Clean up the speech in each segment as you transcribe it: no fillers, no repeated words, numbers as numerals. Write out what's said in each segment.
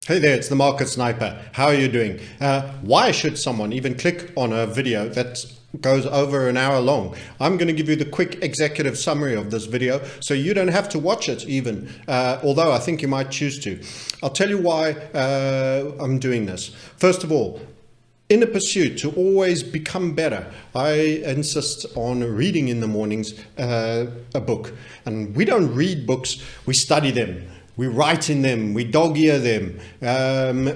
Hey there, it's the Market Sniper. How are you doing? Why should someone even click on a video that goes over an hour long? I'm going to give you the quick executive summary of this video so you don't have to watch it even, although I think you might choose to. I'll tell you why I'm doing this. First of all, in a pursuit to always become better, I insist on reading in the mornings a book. And we don't read books, we study them. We write in them, we dog-ear them,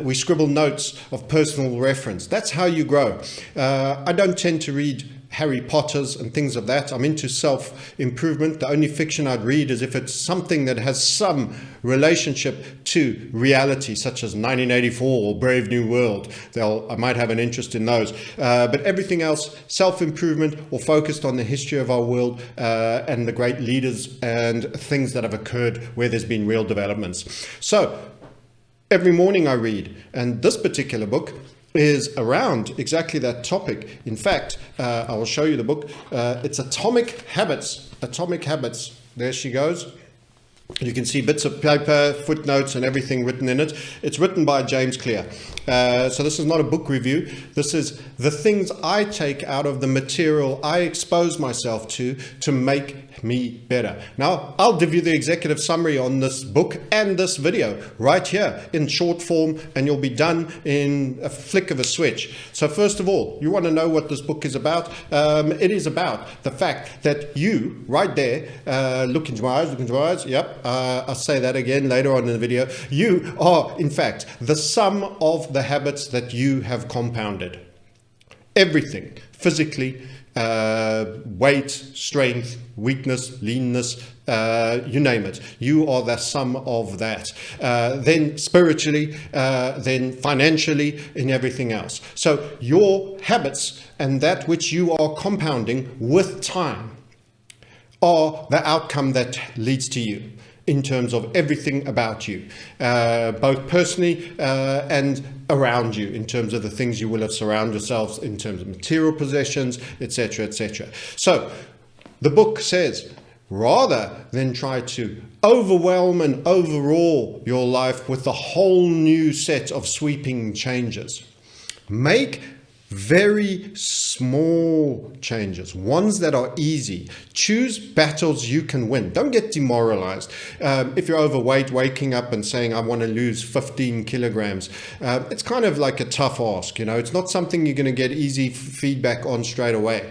we scribble notes of personal reference. That's how you grow. I don't tend to read Harry Potters and things of that. I'm into self-improvement. The only fiction I'd read is if it's something that has some relationship to reality, such as 1984 or Brave New World. I might have an interest in those. But everything else, self-improvement or focused on the history of our world and the great leaders and things that have occurred where there's been real developments. So every morning I read, and this particular book is around exactly that topic. In fact, I will show you the book. It's Atomic Habits. Atomic Habits. There she goes. You can see bits of paper, footnotes, and everything written in it. It's written by James Clear. So this is not a book review. This is the things I take out of the material I expose myself to make me better. Now, I'll give you the executive summary on this book and this video right here in short form, and you'll be done in a flick of a switch. So first of all, you want to know what this book is about? It is about the fact that you, right there, look into my eyes, yep, I'll say that again later on in the video. You are, in fact, the sum of the habits that you have compounded. Everything, physically, weight, strength, weakness, leanness, you name it. You are the sum of that. Then spiritually, then financially, and everything else. So your habits and that which you are compounding with time are the outcome that leads to you in terms of everything about you, both personally and around you, in terms of the things you will have surrounded yourselves in terms of material possessions, etc., etc. So the book says, rather than try to overwhelm and overawe your life with a whole new set of sweeping changes, make very small changes, ones that are easy. Choose battles you can win. Don't get demoralized. If you're overweight, waking up and saying, I want to lose 15 kilograms, it's kind of like a tough ask. It's not something you're going to get easy feedback on straight away.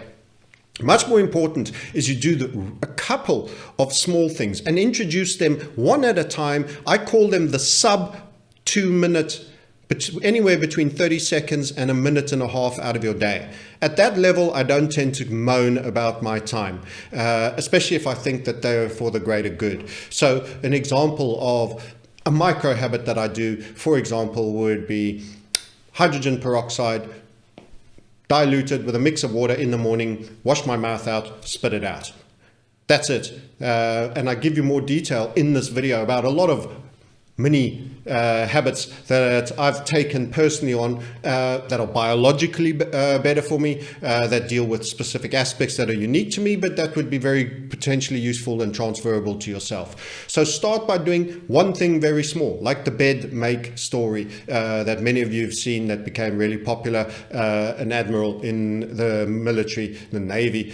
Much more important is you do a couple of small things and introduce them one at a time. I call them the sub 2 minute, anywhere between 30 seconds and a minute and a half out of your day. At that level, I don't tend to moan about my time, especially if I think that they're for the greater good. So an example of a micro habit that I do, for example, would be hydrogen peroxide diluted with a mix of water in the morning, wash my mouth out, spit it out. That's it. And I give you more detail in this video about a lot of mini habits that I've taken personally on that are biologically better for me, that deal with specific aspects that are unique to me, but that would be very potentially useful and transferable to yourself. So start by doing one thing very small, like the bed make story that many of you have seen that became really popular. An admiral in the military, the Navy,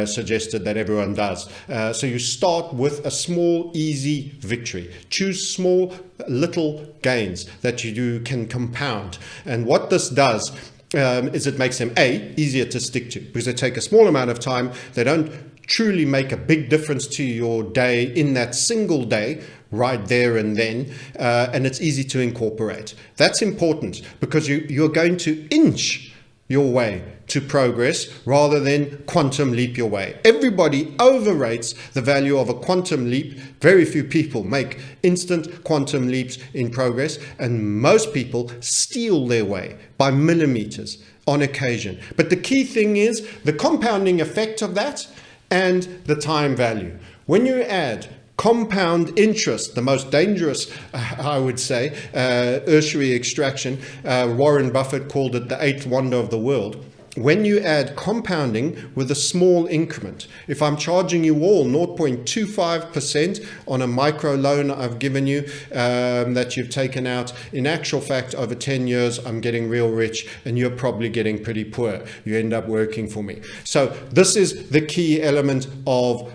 suggested that everyone does. So you start with a small, easy victory. Choose small, little gains that you can compound. And what this does is it makes them easier to stick to, because they take a small amount of time. They don't truly make a big difference to your day in that single day right there and then, and it's easy to incorporate. That's important because you're going to inch your way to progress rather than quantum leap your way. Everybody overrates the value of a quantum leap. Very few people make instant quantum leaps in progress, and most people steal their way by millimeters on occasion. But the key thing is the compounding effect of that and the time value. When you add compound interest, the most dangerous, I would say, tertiary extraction, Warren Buffett called it the eighth wonder of the world. when you add compounding with a small increment, if I'm charging you all 0.25% on a micro loan I've given you that you've taken out, in actual fact, over 10 years, I'm getting real rich and you're probably getting pretty poor. You end up working for me. So this is the key element of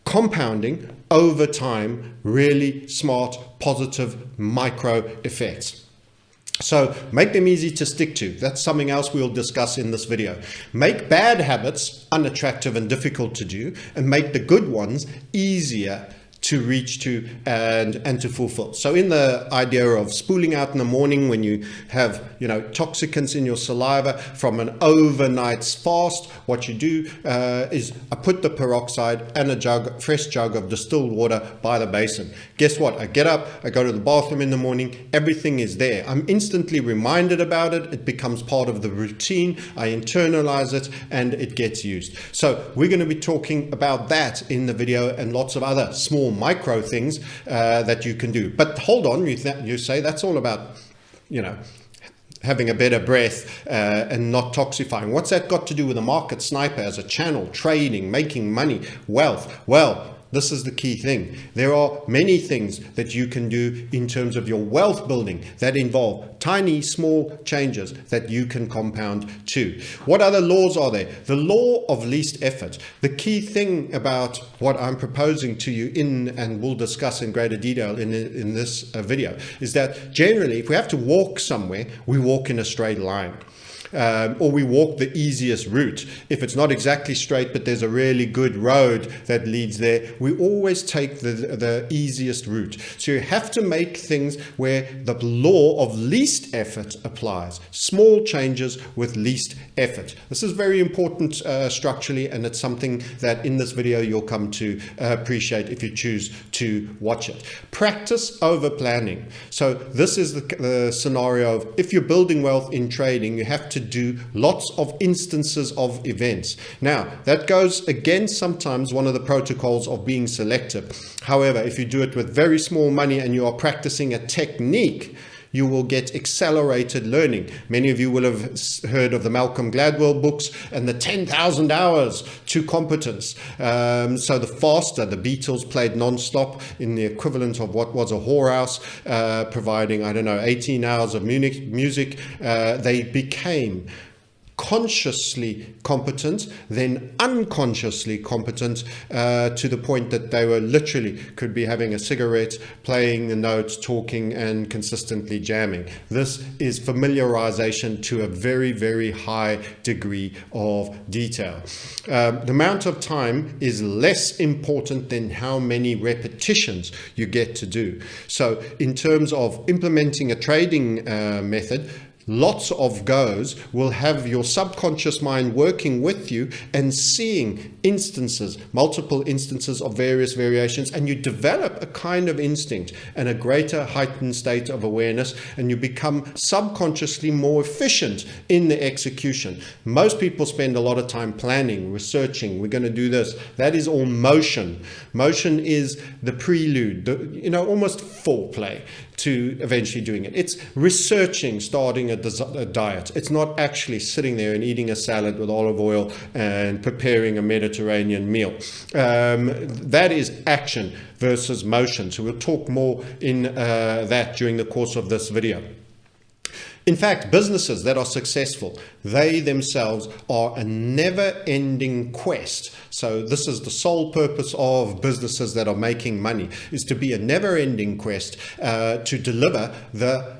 compounding over time, really smart, positive micro effects. So make them easy to stick to. That's something else we'll discuss in this video. Make bad habits unattractive and difficult to do, and make the good ones easier to reach to and to fulfill. So in the idea of spooling out in the morning when you have, toxicants in your saliva from an overnight fast, what you do is I put the peroxide and a fresh jug of distilled water by the basin. Guess what? I get up, I go to the bathroom in the morning, everything is there. I'm instantly reminded about it. It becomes part of the routine. I internalize it and it gets used. So we're going to be talking about that in the video and lots of other small micro things that you can do. But hold on, you say that's all about, having a better breath and not toxifying. What's that got to do with a market sniper as a channel, trading, making money, wealth? Well, this is the key thing. There are many things that you can do in terms of your wealth building that involve tiny, small changes that you can compound to. What other laws are there? The law of least effort. The key thing about what I'm proposing to you and we'll discuss in greater detail in this video is that generally, if we have to walk somewhere, we walk in a straight line. Or we walk the easiest route. If it's not exactly straight, but there's a really good road that leads there, we always take the easiest route. So you have to make things where the law of least effort applies. Small changes with least effort. This is very important structurally, and it's something that in this video you'll come to appreciate if you choose to watch it. Practice over planning. So this is the scenario of if you're building wealth in trading, you have to do lots of instances of events. Now, that goes against sometimes one of the protocols of being selective. However, if you do it with very small money and you are practicing a technique, you will get accelerated learning. Many of you will have heard of the Malcolm Gladwell books and the 10,000 hours to competence. So the faster, the Beatles played non-stop in the equivalent of what was a whorehouse, providing, 18 hours of music. They became consciously competent, then unconsciously competent, to the point that they were literally could be having a cigarette, playing the notes, talking and consistently jamming. This is familiarization to a very, very high degree of detail. The amount of time is less important than how many repetitions you get to do. So in terms of implementing a trading method, lots of goes will have your subconscious mind working with you and seeing instances, multiple instances of various variations, and you develop a kind of instinct and a greater heightened state of awareness, and you become subconsciously more efficient in the execution. Most people spend a lot of time planning, researching, we're going to do this. That is all motion. Motion is the prelude, almost foreplay to eventually doing it. It's researching, starting a diet. It's not actually sitting there and eating a salad with olive oil and preparing a Mediterranean meal. That is action versus motion. So we'll talk more in that during the course of this video. In fact, businesses that are successful, they themselves are a never-ending quest. So this is the sole purpose of businesses that are making money, is to be a never-ending quest to deliver the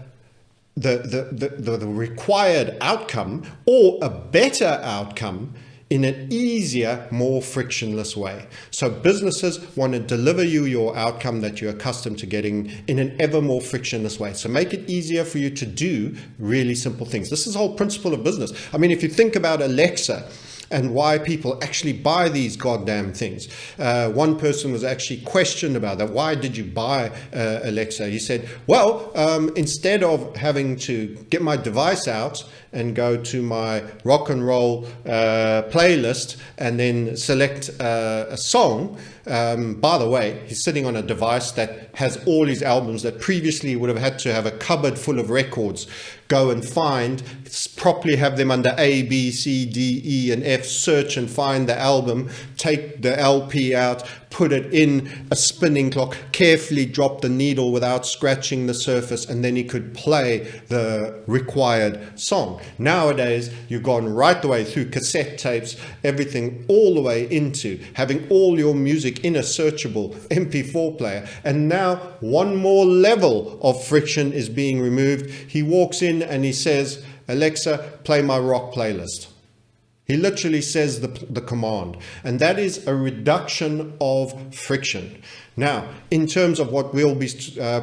required outcome or a better outcome in an easier, more frictionless way. So businesses want to deliver you your outcome that you're accustomed to getting in an ever more frictionless way. So make it easier for you to do really simple things. This is the whole principle of business. I mean, if you think about Alexa, and why people actually buy these goddamn things. One person was actually questioned about that. Why did you buy Alexa? He said, well, instead of having to get my device out and go to my rock and roll playlist and then select a song, by the way, he's sitting on a device that has all his albums that previously would have had to have a cupboard full of records, go and find, properly have them under A, B, C, D, E, and F, search and find the album, take the LP out, put it in a spinning clock, carefully drop the needle without scratching the surface, and then he could play the required song. Nowadays, you've gone right the way through cassette tapes, everything all the way into having all your music in a searchable MP4 player. And now one more level of friction is being removed. He walks in and he says, Alexa, play my rock playlist. He literally says the command, and that is a reduction of friction. Now, in terms of what we'll be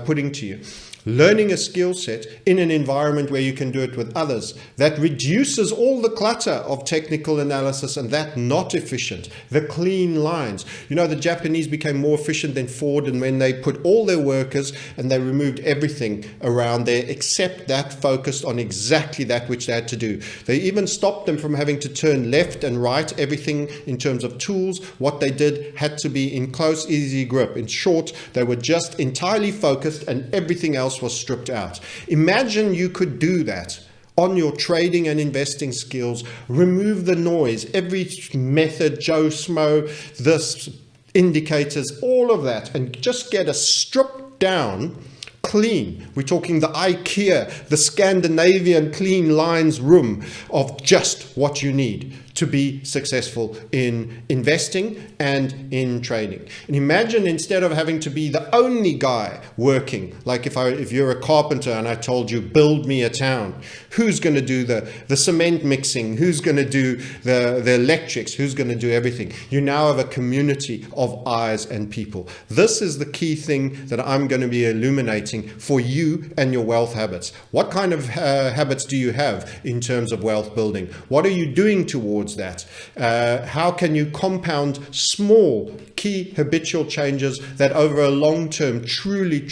putting to you, learning a skill set in an environment where you can do it with others, that reduces all the clutter of technical analysis and that not efficient, the clean lines. You know, the Japanese became more efficient than Ford, and when they put all their workers and they removed everything around there except that focused on exactly that which they had to do. They even stopped them from having to turn left and right. Everything in terms of tools, what they did had to be in close, easy grip. In short, they were just entirely focused and everything else was stripped out. Imagine you could do that on your trading and investing skills. Remove the noise, every method, Joe Smo, this indicators, all of that, and just get a stripped down clean. We're talking the IKEA, the Scandinavian clean lines room of just what you need to be successful in investing and in trading. And imagine, instead of having to be the only guy working, like if you're a carpenter and I told you, build me a town, who's going to do the cement mixing, who's going to do the electrics, who's going to do everything? You now have a community of eyes and people. This is the key thing that I'm going to be illuminating for you and your wealth habits. What kind of habits do you have in terms of wealth building? What are you doing towards that? How can you compound small key habitual changes that over a long term truly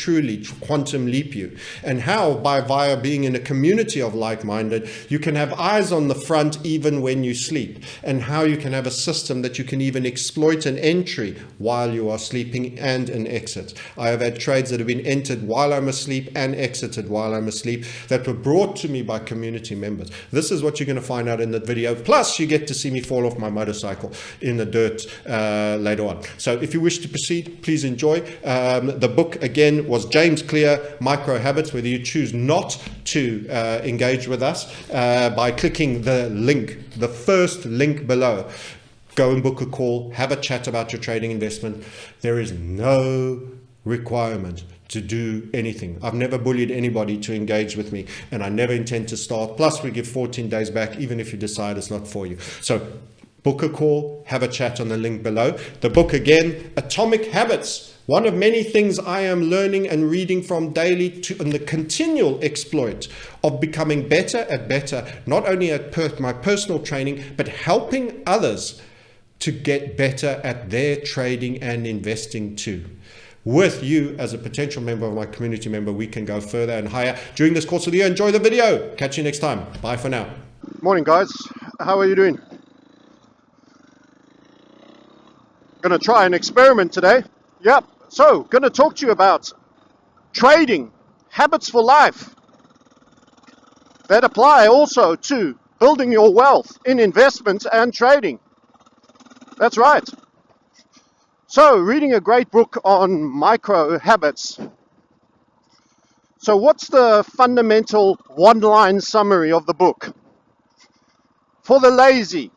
quantum leap you? And how, via being in a community of like-minded, you can have eyes on the front even when you sleep, and how you can have a system that you can even exploit an entry while you are sleeping and an exit. I have had trades that have been entered while I'm asleep and exited while I'm asleep that were brought to me by community members. This is what you're going to find out in the video. Plus, you get to see me fall off my motorcycle in the dirt later on. So if you wish to proceed, please enjoy. The book, again, was James Clear, Micro Habits. Whether you choose not to engage with us by clicking the link, the first link below, go and book a call, have a chat about your trading investment. There is no requirement to do anything. I've never bullied anybody to engage with me, and I never intend to start. Plus, we give 14 days back, even if you decide it's not for you. So book a call, have a chat on the link below. The book, again, Atomic Habits. One of many things I am learning and reading from daily on the continual exploit of becoming better at better, not only at my personal training, but helping others to get better at their trading and investing too. With you as a potential member of my community member, we can go further and higher during this course of the year. Enjoy the video. Catch you next time. Bye for now. Morning, guys. How are you doing? Gonna try an experiment today. Yep. So, gonna talk to you about trading habits for life that apply also to building your wealth in investments and trading. That's right. So, reading a great book on micro habits. So, what's the fundamental one-line summary of the book? For the lazy,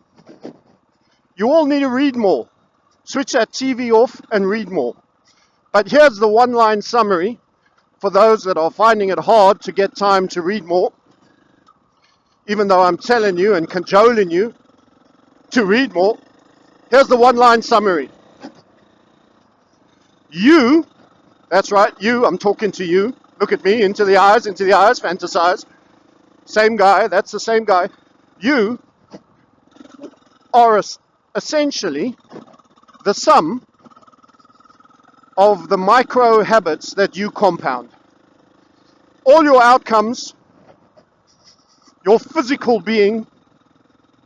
you all need to read more. Switch that TV off and read more. But here's the one-line summary for those that are finding it hard to get time to read more. Even though I'm telling you and cajoling you to read more, here's the one-line summary. You, that's right, you, I'm talking to you. Look at me, into the eyes, fantasize. Same guy, that's the same guy. You are essentially the sum of the micro habits that you compound. All your outcomes, your physical being,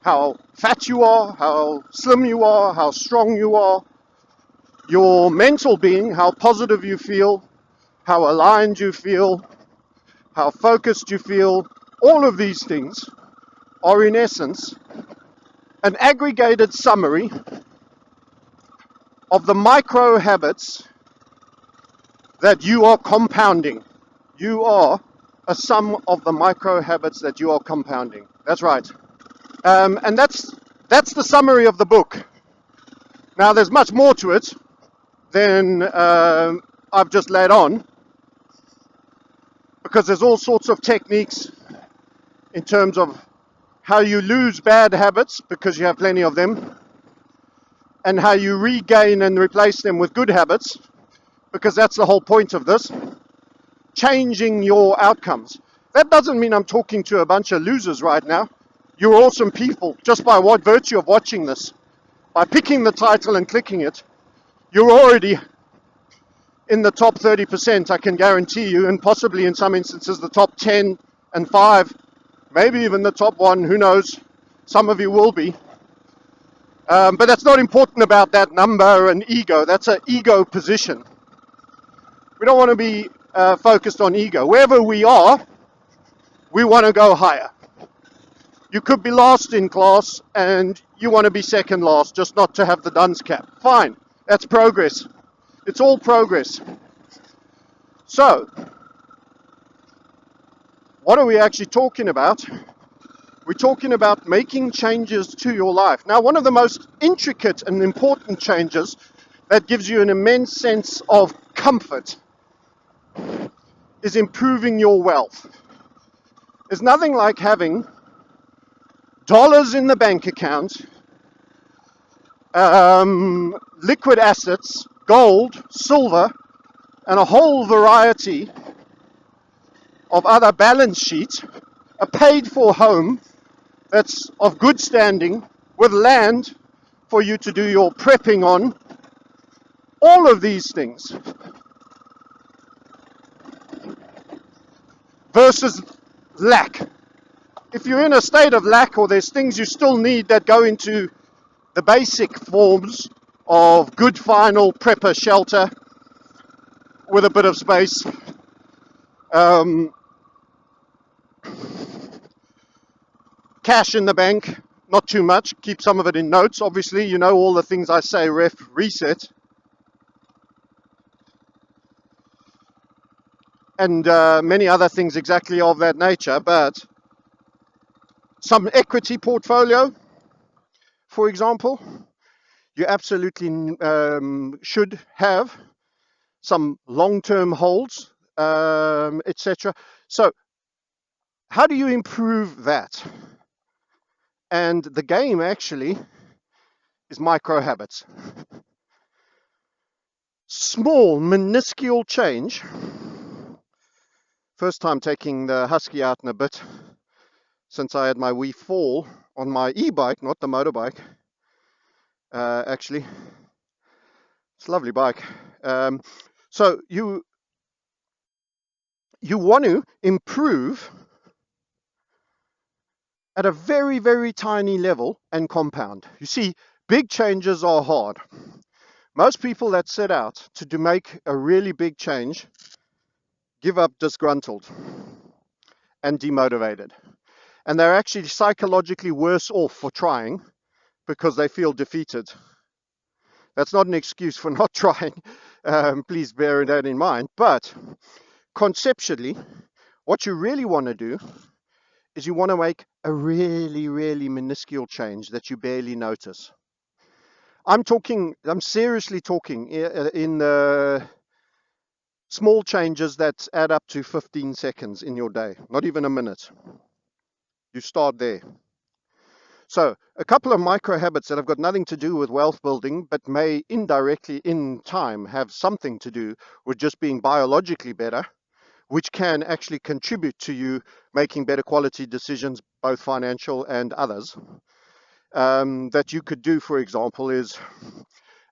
how fat you are, how slim you are, how strong you are, your mental being, how positive you feel, how aligned you feel, how focused you feel, all of these things are in essence an aggregated summary of the micro habits that you are compounding. You are a sum of the micro habits that you are compounding. That's right. And that's the summary of the book. Now, there's much more to it than I've just laid on, because there's all sorts of techniques in terms of how you lose bad habits because you have plenty of them, and how you regain and replace them with good habits, because that's the whole point of this. Changing your outcomes. That doesn't mean I'm talking to a bunch of losers right now. You're awesome people just by what virtue of watching this. By picking the title and clicking it, you're already in the top 30%, I can guarantee you, and possibly in some instances the top 10 and 5, maybe even the top 1, who knows, some of you will be. But that's not important about that number and ego. That's an ego position. We don't want to be focused on ego. Wherever we are, we want to go higher. You could be last in class and you want to be second last, just not to have the dunce cap. Fine, that's progress. It's all progress. So, what are we actually talking about? We're talking about making changes to your life. Now, one of the most intricate and important changes that gives you an immense sense of comfort is improving your wealth. There's nothing like having dollars in the bank account, liquid assets, gold, silver, and a whole variety of other balance sheets, a paid-for home that's of good standing, with land for you to do your prepping on, all of these things, versus lack. If you're in a state of lack, or there's things you still need that go into the basic forms of good final prepper shelter with a bit of space, cash in the bank, not too much, keep some of it in notes, obviously, you know all the things I say, reset, and many other things exactly of that nature. But some equity portfolio, for example, you absolutely should have some long-term holds, etc. So how do you improve that? And the game actually is micro habits. Small, minuscule change. First time taking the Husky out in a bit since I had my wee fall on my e-bike, not the motorbike. Actually, it's a lovely bike. So you want to improve at a very, very tiny level and compound. You see, big changes are hard. Most people that set out to make a really big change give up disgruntled and demotivated. And they're actually psychologically worse off for trying because they feel defeated. That's not an excuse for not trying. Please bear that in mind. But conceptually, what you really want to do is you want to make a really, really minuscule change that you barely notice. I'm seriously talking in small changes that add up to 15 seconds in your day, not even a minute. You start there. So a couple of micro habits that have got nothing to do with wealth building, but may indirectly in time have something to do with just being biologically better, which can actually contribute to you making better quality decisions, both financial and others, that you could do, for example, is,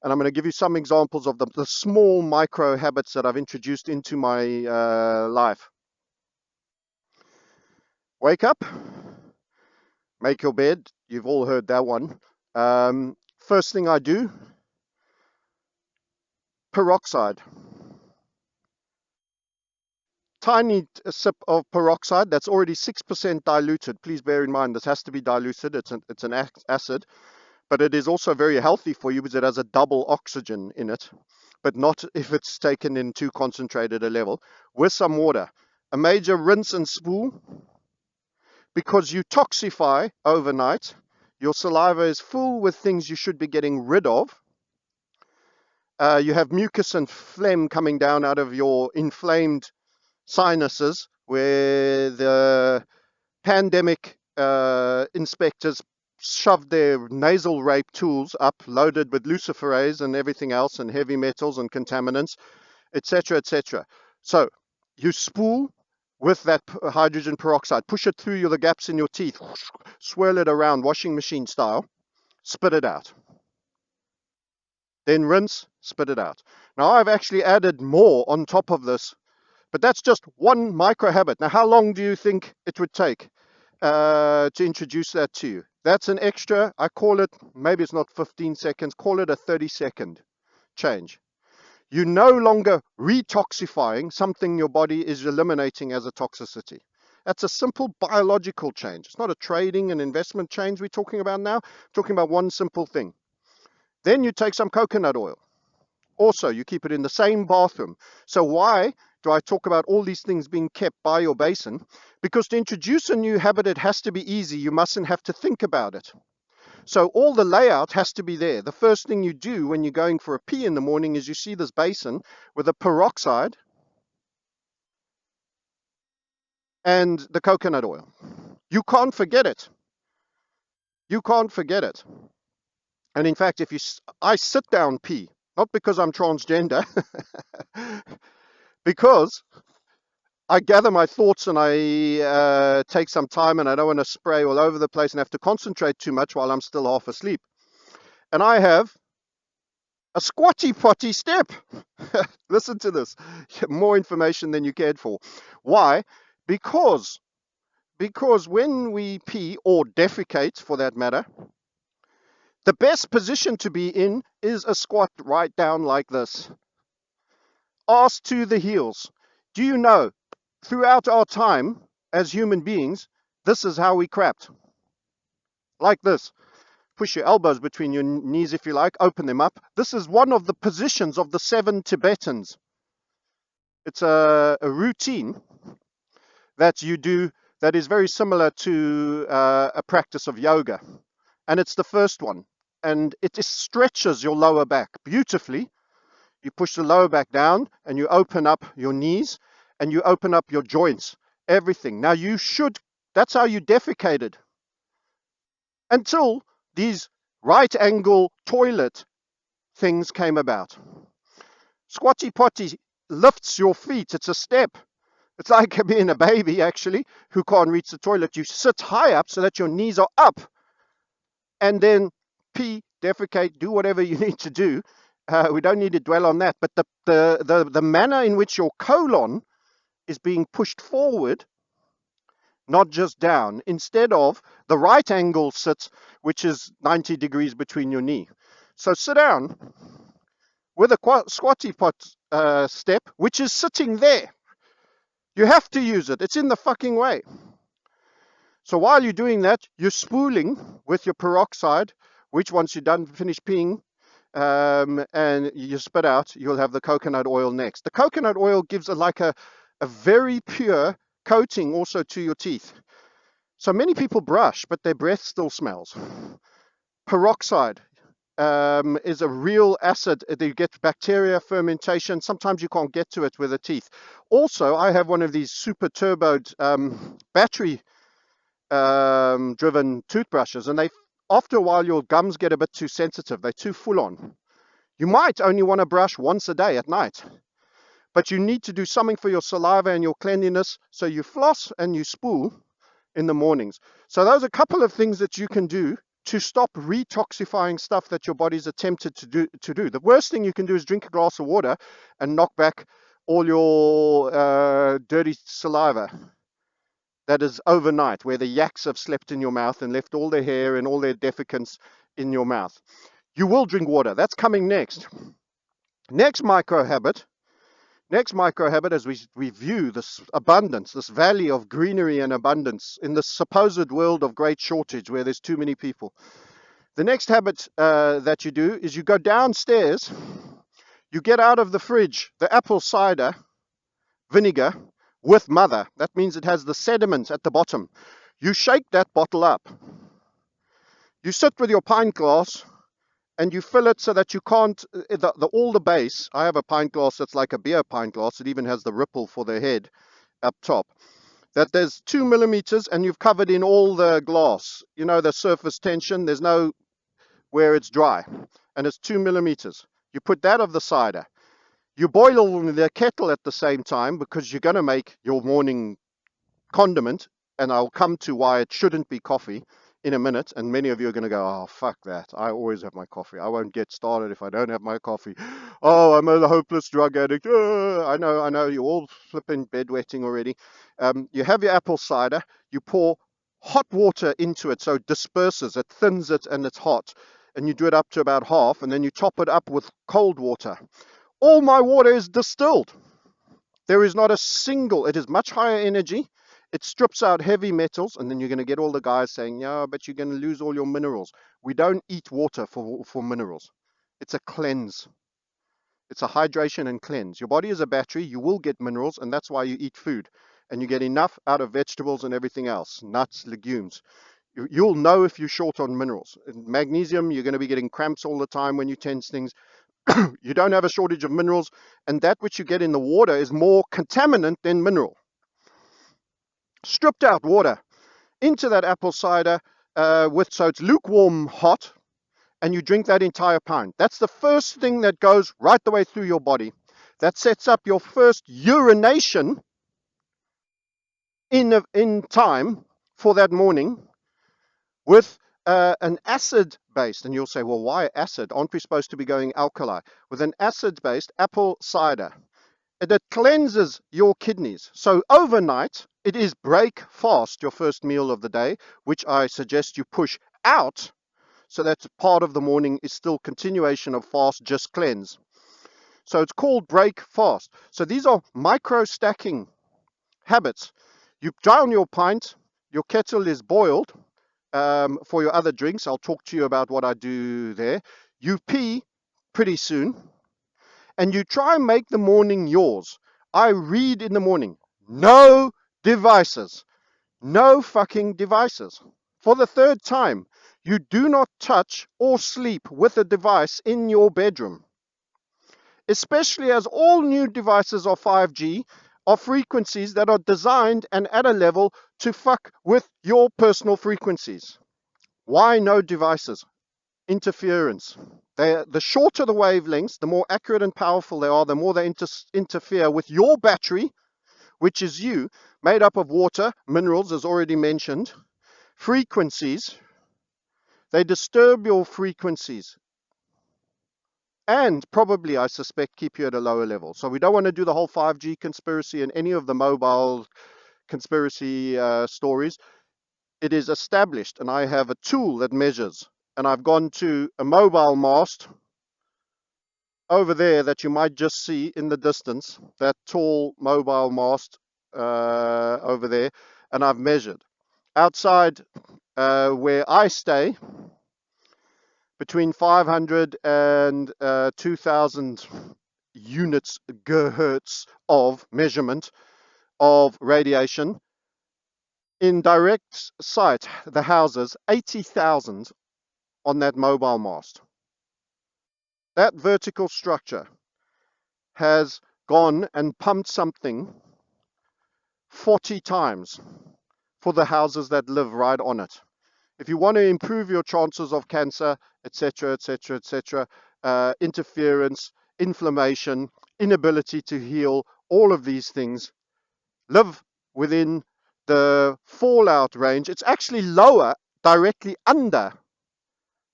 and I'm going to give you some examples of the small micro habits that I've introduced into my life. Wake up, make your bed. You've all heard that one. First thing I do, peroxide. Tiny sip of peroxide that's already 6% diluted. Please bear in mind this has to be diluted. It's an acid, but it is also very healthy for you because it has a double oxygen in it, but not if it's taken in too concentrated a level, with some water. A major rinse and spool, because you toxify overnight. Your saliva is full with things you should be getting rid of. You have mucus and phlegm coming down out of your inflamed sinuses, where the pandemic inspectors shoved their nasal rape tools up, loaded with luciferase and everything else, and heavy metals and contaminants, etc., etc. So you spool with that hydrogen peroxide, push it through the gaps in your teeth, swirl it around, washing machine style, spit it out. Then rinse, spit it out. Now I've actually added more on top of this, but that's just one micro habit. Now, how long do you think it would take to introduce that to you? That's an extra, I call it, maybe it's not 15 seconds, call it a 30-second change. You're no longer retoxifying something your body is eliminating as a toxicity. That's a simple biological change. It's not a trading and investment change we're talking about now. We're talking about one simple thing. Then you take some coconut oil. Also, you keep it in the same bathroom. So why do I talk about all these things being kept by your basin? Because to introduce a new habit, it has to be easy. You mustn't have to think about it. So all the layout has to be there. The first thing you do when you're going for a pee in the morning is you see this basin with a peroxide and the coconut oil. You can't forget it. You can't forget it. And in fact, I sit down pee, not because I'm transgender, because I gather my thoughts and I take some time, and I don't want to spray all over the place and have to concentrate too much while I'm still half asleep. And I have a squatty potty step. Listen to this. More information than you cared for. Why? Because when we pee, or defecate for that matter, the best position to be in is a squat right down like this. Arse to the heels. Do you know, throughout our time as human beings, this is how we crapped. Like this. Push your elbows between your knees if you like, open them up. This is one of the positions of the 7 Tibetans. It's a routine that you do that is very similar to a practice of yoga. And it's the first one. And it stretches your lower back beautifully. You push the lower back down and you open up your knees and you open up your joints, everything. Now that's how you defecated. Until these right angle toilet things came about. Squatty potty lifts your feet. It's a step. It's like being a baby, actually, who can't reach the toilet. You sit high up so that your knees are up. And then pee, defecate, do whatever you need to do. We don't need to dwell on that. But the manner in which your colon is being pushed forward, not just down, instead of the right angle sit, which is 90 degrees between your knee. So sit down with a squatty pot step, which is sitting there. You have to use it. It's in the fucking way. So while you're doing that, you're spooling with your peroxide, which once you're done, finish peeing, and you spit out, you'll have the coconut oil next. The coconut oil gives a very pure coating also to your teeth. So many people brush, but their breath still smells. Peroxide is a real acid. You get bacteria fermentation. Sometimes you can't get to it with the teeth. Also, I have one of these super turboed battery driven toothbrushes, and after a while your gums get a bit too sensitive. They're too full on. You might only want to brush once a day at night, but you need to do something for your saliva and your cleanliness, so you floss and you spool in the mornings. So those are a couple of things that you can do to stop retoxifying stuff that your body's attempted to do. The worst thing you can do is drink a glass of water and knock back all your dirty saliva that is overnight, where the yaks have slept in your mouth and left all their hair and all their defecants in your mouth. You will drink water. That's coming next. Next micro habit as we view this abundance, this valley of greenery and abundance in the supposed world of great shortage where there's too many people. The next habit that you do is you go downstairs, you get out of the fridge the apple cider vinegar with mother. That means it has the sediment at the bottom. You shake that bottle up. You sit with your pint glass and you fill it so that you can't, all the base. I have a pint glass that's like a beer pint glass. It even has the ripple for the head up top. That there's 2 millimeters and you've covered in all the glass. You know, the surface tension, there's no where it's dry. And it's 2 millimeters. You put that of the cider. You boil the kettle at the same time because you're going to make your morning condiment. And I'll come to why it shouldn't be coffee in a minute, and many of you are going to go, oh, fuck that. I always have my coffee. I won't get started if I don't have my coffee. Oh, I'm a hopeless drug addict. I know, you're all flipping bedwetting already. You have your apple cider. You pour hot water into it so it disperses, it thins it, and it's hot. And you do it up to about half, and then you top it up with cold water. All my water is distilled. There is not a single, it is much higher energy. It strips out heavy metals, and then you're going to get all the guys saying, yeah, but you're going to lose all your minerals. We don't eat water for minerals. It's a cleanse. It's a hydration and cleanse. Your body is a battery. You will get minerals, and that's why you eat food. And you get enough out of vegetables and everything else, nuts, legumes. You'll know if you're short on minerals. In magnesium, you're going to be getting cramps all the time when you tense things. You don't have a shortage of minerals, and that which you get in the water is more contaminant than mineral. Stripped out water into that apple cider so it's lukewarm hot, and you drink that entire pint. That's the first thing that goes right the way through your body. That sets up your first urination in time for that morning with an acid-based, and you'll say, well, why acid? Aren't we supposed to be going alkali? With an acid-based apple cider. It cleanses your kidneys. So overnight, it is break fast, your first meal of the day, which I suggest you push out so that part of the morning is still continuation of fast, just cleanse. So it's called break fast. So these are micro stacking habits. You down your pint, your kettle is boiled for your other drinks. I'll talk to you about what I do there. You pee pretty soon. And you try and make the morning yours. I read in the morning, no devices. No fucking devices. For the third time, you do not touch or sleep with a device in your bedroom. Especially as all new devices are 5G, are frequencies that are designed and at a level to fuck with your personal frequencies. Why no devices? Interference. The shorter the wavelengths, the more accurate and powerful they are, the more they interfere with your battery, which is you, made up of water, minerals, as already mentioned, frequencies. They disturb your frequencies and probably, I suspect, keep you at a lower level. So we don't want to do the whole 5G conspiracy and any of the mobile conspiracy stories. It is established, and I have a tool that measures. And I've gone to a mobile mast over there that you might just see in the distance, that tall mobile mast over there, and I've measured. Outside where I stay, between 500 and 2,000 units gigahertz of measurement of radiation. In direct sight, the houses, 80,000 on that mobile mast. That vertical structure has gone and pumped something 40 times for the houses that live right on it. If you want to improve your chances of cancer, etc., etc., etc., interference, inflammation, inability to heal, all of these things live within the fallout range. It's actually lower, directly under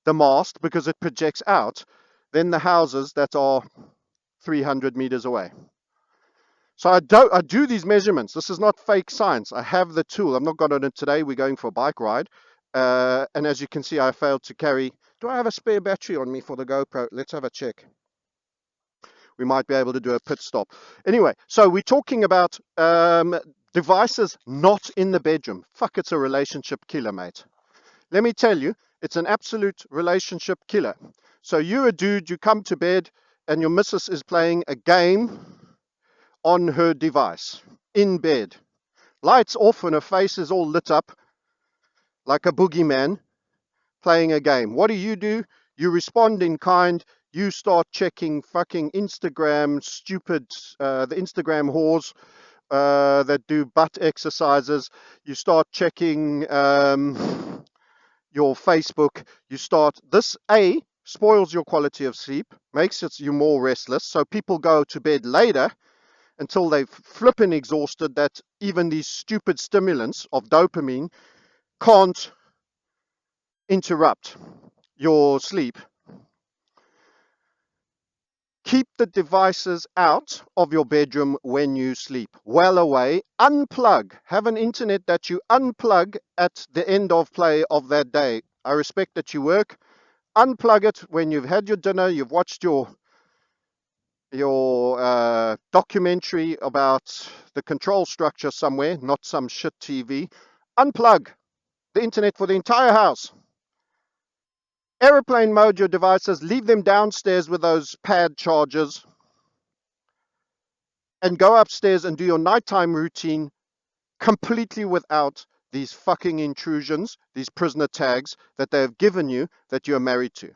the mast because it projects out than the houses that are 300 meters away. So I do these measurements. This is not fake science. I have the tool. I'm not got on it today. We're going for a bike ride. And as you can see, I failed to carry. Do I have a spare battery on me for the GoPro? Let's have a check. We might be able to do a pit stop. Anyway, so we're talking about devices not in the bedroom. Fuck, it's a relationship killer, mate. Let me tell you, it's an absolute relationship killer. So you're a dude, you come to bed, and your missus is playing a game on her device, in bed. Lights off and her face is all lit up like a boogeyman playing a game. What do? You respond in kind. You start checking fucking Instagram, the Instagram whores that do butt exercises. You start checking your Facebook. This spoils your quality of sleep, makes you more restless. So people go to bed later until they've flipping exhausted that even these stupid stimulants of dopamine can't interrupt your sleep. Keep the devices out of your bedroom when you sleep, well away. Unplug. Have an internet that you unplug at the end of play of that day. I respect that you work. Unplug it when you've had your dinner, you've watched your documentary about the control structure somewhere, not some shit TV. Unplug the internet for the entire house. Airplane mode your devices, leave them downstairs with those pad chargers, and go upstairs and do your nighttime routine completely without these fucking intrusions, these prisoner tags that they have given you that you are married to.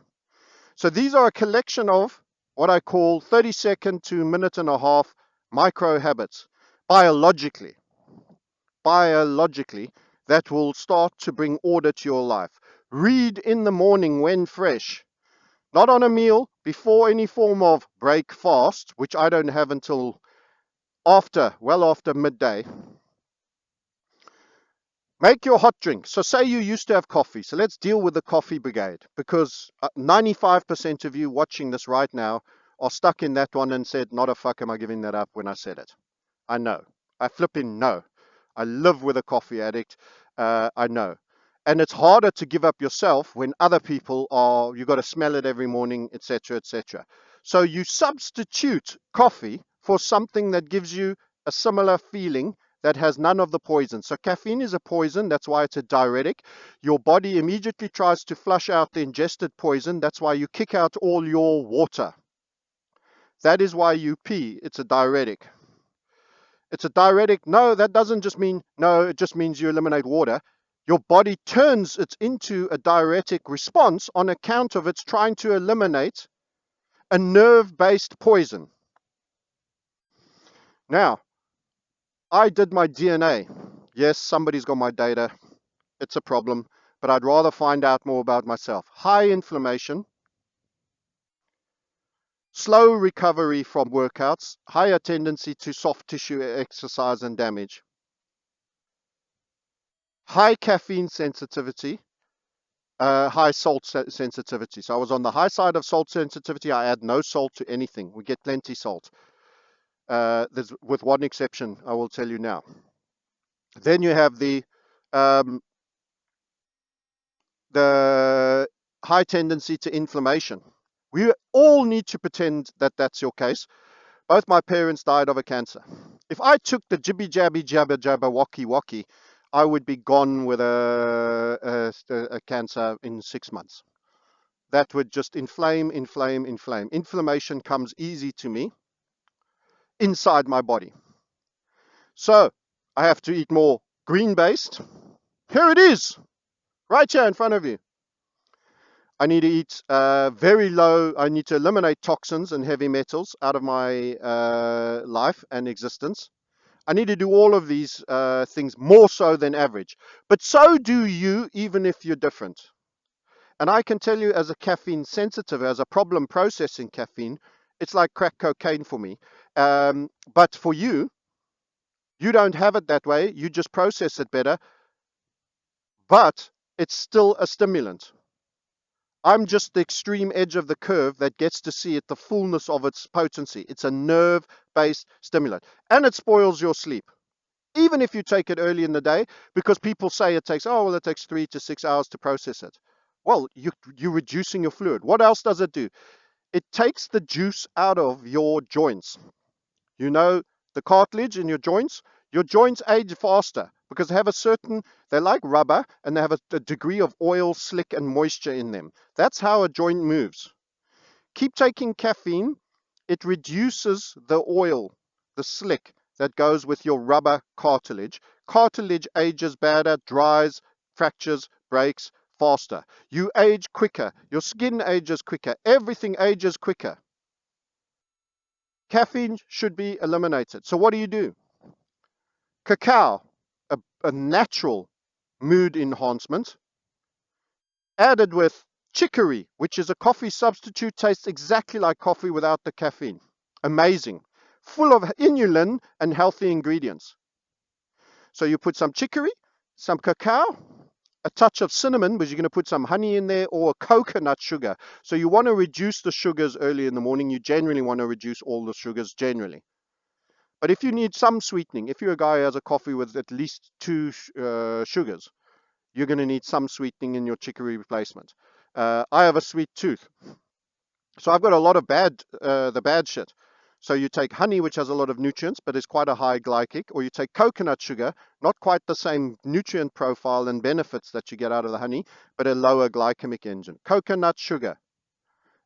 So these are a collection of what I call 30-second to minute and a half micro habits, biologically, that will start to bring order to your life. Read in the morning when fresh, not on a meal, before any form of break fast, which I don't have until well after midday. Make your hot drink. So say you used to have coffee. So let's deal with the coffee brigade, because 95% of you watching this right now are stuck in that one and said, not a fuck am I giving that up when I said it. I know. I flipping know. I live with a coffee addict. I know. And it's harder to give up yourself when other people you got to smell it every morning, etc., etc. So you substitute coffee for something that gives you a similar feeling that has none of the poison. So caffeine is a poison. That's why it's a diuretic. Your body immediately tries to flush out the ingested poison. That's why you kick out all your water. That is why you pee. It's a diuretic. It's a diuretic. No, that doesn't just mean, no, it just means you eliminate water. Your body turns it into a diuretic response on account of it's trying to eliminate a nerve-based poison. Now, I did my DNA. Yes, somebody's got my data. It's a problem, but I'd rather find out more about myself. High inflammation, slow recovery from workouts, higher tendency to soft tissue exercise and damage, high caffeine sensitivity, high salt sensitivity. So I was on the high side of salt sensitivity. I add no salt to anything. We get plenty salt. With one exception, I will tell you now. Then you have the high tendency to inflammation. We all need to pretend that that's your case. Both my parents died of a cancer. If I took the jibby jabby jabba jabba walkie walkie, I would be gone with a cancer in 6 months. That would just inflame. Inflammation comes easy to me inside my body. So I have to eat more green-based. Here it is, right here in front of you. I need to eat very low. I need to eliminate toxins and heavy metals out of my life and existence. I need to do all of these things more so than average. But so do you, even if you're different. And I can tell you, as a caffeine sensitive, as a problem processing caffeine, it's like crack cocaine for me. But for you, you don't have it that way. You just process it better. But it's still a stimulant. I'm just the extreme edge of the curve that gets to see it the fullness of its potency. It's a nerve-based stimulant, and it spoils your sleep, even if you take it early in the day, because people say it takes, oh, well, it takes 3 to 6 hours to process it. Well, you're reducing your fluid. What else does it do? It takes the juice out of your joints. You know, the cartilage in your joints age faster because they're like rubber, and they have a degree of oil, slick, and moisture in them. That's how a joint moves. Keep taking caffeine, it reduces the oil, the slick that goes with your rubber cartilage. Cartilage ages better, dries, fractures, breaks faster. You age quicker, your skin ages quicker, everything ages quicker. Caffeine should be eliminated. So what do? Cacao, a natural mood enhancement, added with chicory, which is a coffee substitute, tastes exactly like coffee without the caffeine. Amazing. Full of inulin and healthy ingredients. So you put some chicory, some cacao, a touch of cinnamon, because you're going to put some honey in there, or coconut sugar. So you want to reduce the sugars early in the morning. You generally want to reduce all the sugars generally. But if you need some sweetening, if you're a guy who has a coffee with at least 2 sugars, you're going to need some sweetening in your chicory replacement. I have a sweet tooth, so I've got a lot of the bad shit. So you take honey, which has a lot of nutrients, but is quite a high glycemic, or you take coconut sugar, not quite the same nutrient profile and benefits that you get out of the honey, but a lower glycemic engine. Coconut sugar.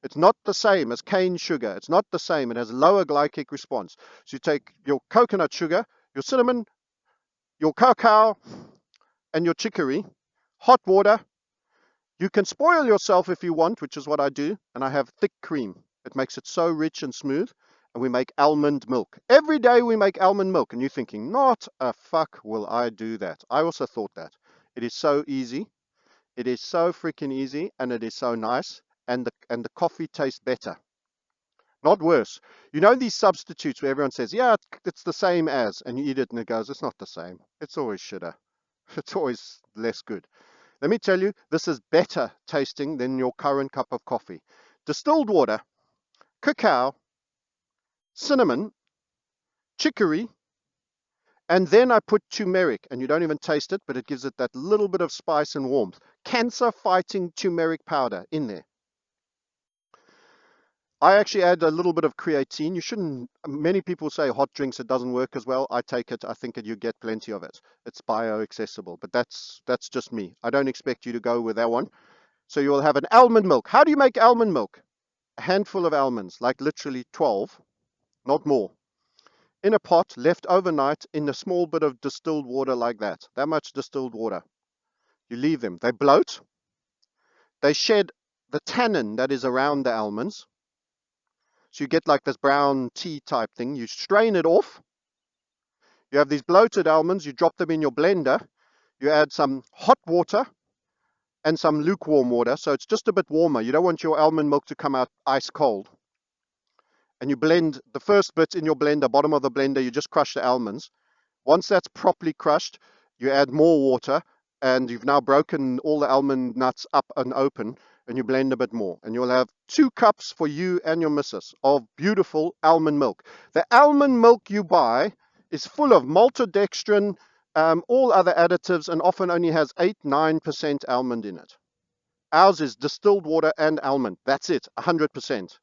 It's not the same as cane sugar. It's not the same. It has a lower glycemic response. So you take your coconut sugar, your cinnamon, your cacao, and your chicory, hot water. You can spoil yourself if you want, which is what I do, and I have thick cream. It makes it so rich and smooth, and we make almond milk. Every day we make almond milk, and you're thinking, not a fuck will I do that. I also thought that. It is so easy. It is so freaking easy, and it is so nice, and the coffee tastes better, not worse. You know these substitutes where everyone says, yeah, it's the same as, and you eat it and it goes, it's not the same. It's always shitter. It's always less good. Let me tell you, this is better tasting than your current cup of coffee. Distilled water, cacao, cinnamon, chicory, and then I put turmeric, and you don't even taste it, but it gives it that little bit of spice and warmth. Cancer-fighting turmeric powder in there. I actually add a little bit of creatine. You shouldn't, many people say hot drinks, it doesn't work as well. I take it, I think you get plenty of it. It's bioaccessible, but that's just me. I don't expect you to go with that one. So you'll have an almond milk. How do you make almond milk? A handful of almonds, like literally 12, not more, in a pot, left overnight in a small bit of distilled water like that much distilled water. You leave them. They bloat. They shed the tannin that is around the almonds. So you get like this brown tea type thing. You strain it off. You have these bloated almonds. You drop them in your blender. You add some hot water and some lukewarm water. So it's just a bit warmer. You don't want your almond milk to come out ice cold. And you blend the first bit in your blender, bottom of the blender, you just crush the almonds. Once that's properly crushed, you add more water, and you've now broken all the almond nuts up and open, and you blend a bit more. And you'll have 2 cups for you and your missus of beautiful almond milk. The almond milk you buy is full of maltodextrin, all other additives, and often only has 8-9% almond in it. Ours is distilled water and almond. That's it, 100%.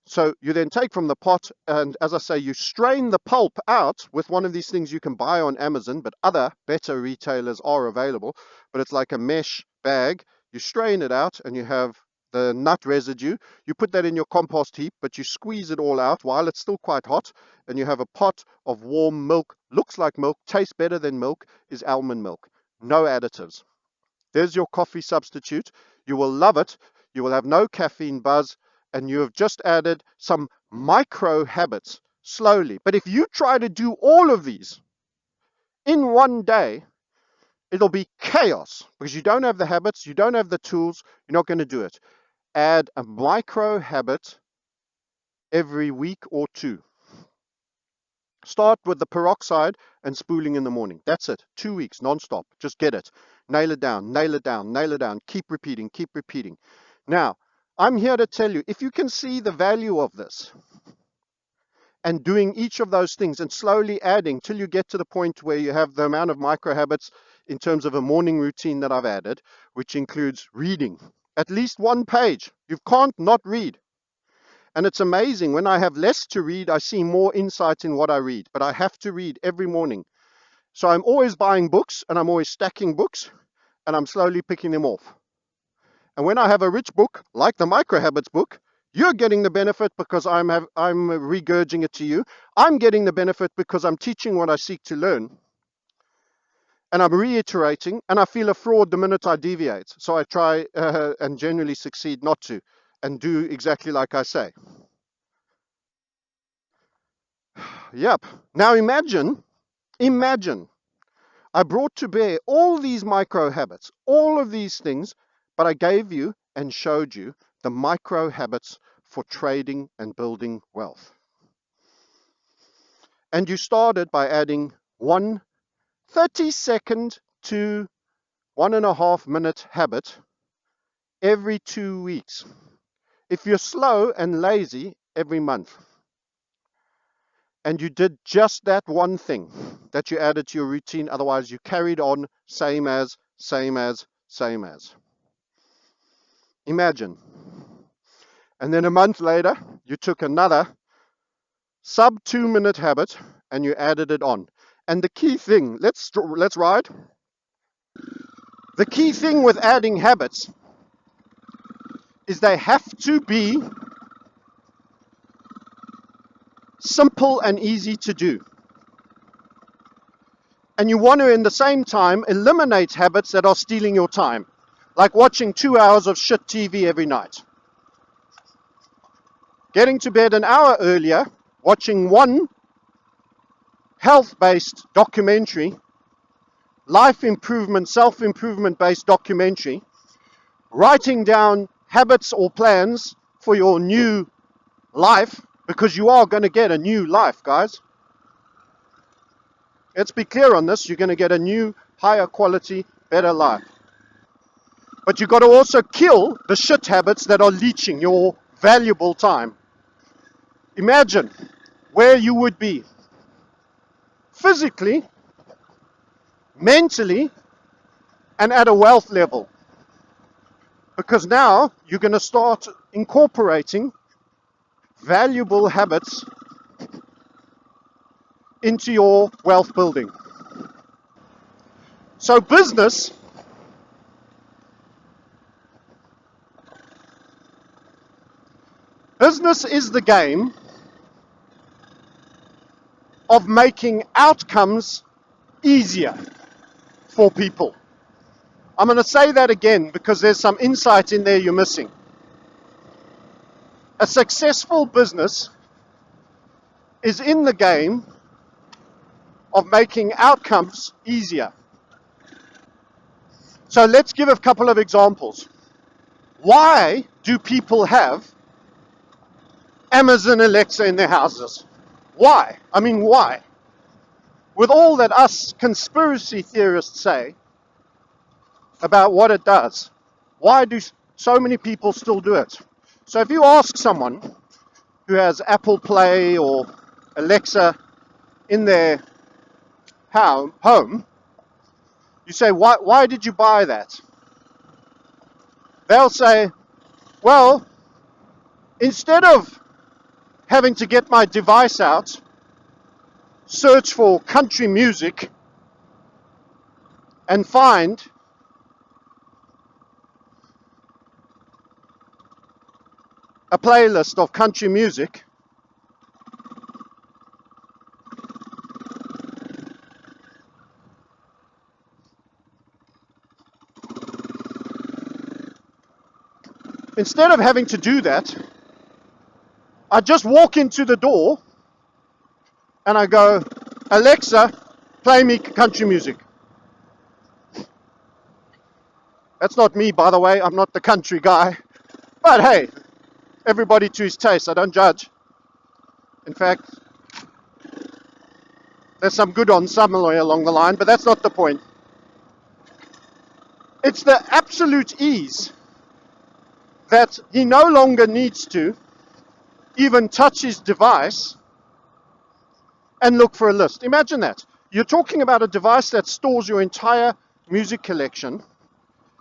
So you then take from the pot, and as I say, you strain the pulp out with one of these things you can buy on Amazon, but other better retailers are available. But it's like a mesh bag. You strain it out, and you have the nut residue. You put that in your compost heap, but you squeeze it all out while it's still quite hot, and you have a pot of warm milk. Looks like milk, tastes better than milk, is almond milk. No additives. There's your coffee substitute. You will love it. You will have no caffeine buzz, and you have just added some micro habits slowly. But if you try to do all of these in one day, it'll be chaos because you don't have the habits, you don't have the tools, you're not going to do it. Add a micro habit every week or 2. Start with the peroxide and spooling in the morning. That's it. 2 weeks, non-stop. Just get it. Nail it down, nail it down, nail it down. Keep repeating, keep repeating. Now, I'm here to tell you, if you can see the value of this and doing each of those things and slowly adding till you get to the point where you have the amount of micro habits in terms of a morning routine that I've added, which includes reading at least 1 page. You can't not read. And it's amazing, when I have less to read, I see more insight in what I read, but I have to read every morning. So I'm always buying books, and I'm always stacking books, and I'm slowly picking them off. And when I have a rich book, like the Micro Habits book, you're getting the benefit because I'm regurging it to you. I'm getting the benefit because I'm teaching what I seek to learn. And I'm reiterating, and I feel a fraud the minute I deviate. So I try and generally succeed not to, and do exactly like I say. Yep. Now imagine, I brought to bear all these micro habits, all of these things, but I gave you and showed you the micro habits for trading and building wealth. And you started by adding 1 30-second to 1.5 minute habit every 2 weeks. If you're slow and lazy, every month. And you did just that one thing that you added to your routine. Otherwise, you carried on same as. Imagine. And then a month later, you took another sub 2 minute habit and you added it on. And the key thing, let's ride. The key thing with adding habits is they have to be simple and easy to do. And you want to, in the same time, eliminate habits that are stealing your time, like watching 2 hours of shit TV every night. Getting to bed an hour earlier, watching one health-based documentary, life improvement, self-improvement based documentary, writing down habits or plans for your new life, because you are going to get a new life, guys. Let's be clear on this. You're going to get a new, higher quality, better life. But you've got to also kill the shit habits that are leeching your valuable time. Imagine where you would be physically, mentally, and at a wealth level. Because now you're going to start incorporating valuable habits into your wealth building. So business is the game of making outcomes easier for people. I'm going to say that again because there's some insight in there you're missing. A successful business is in the game of making outcomes easier. So let's give a couple of examples. Why do people have Amazon Alexa in their houses? Why? I mean, why? With all that us conspiracy theorists say about what it does, why do so many people still do it? So if you ask someone who has Apple Play or Alexa in their home, you say, why did you buy that? They'll say, well, instead of having to get my device out, search for country music, and find a playlist of country music, instead of having to do that, I just walk into the door and I go, Alexa, play me country music. That's not me, by the way. I'm not the country guy. But hey, everybody to his taste. I don't judge. In fact, There's some good on somewhere along the line, but that's not the point. It's the absolute ease that he no longer needs to even touch his device and look for a list. Imagine that. You're talking about a device that stores your entire music collection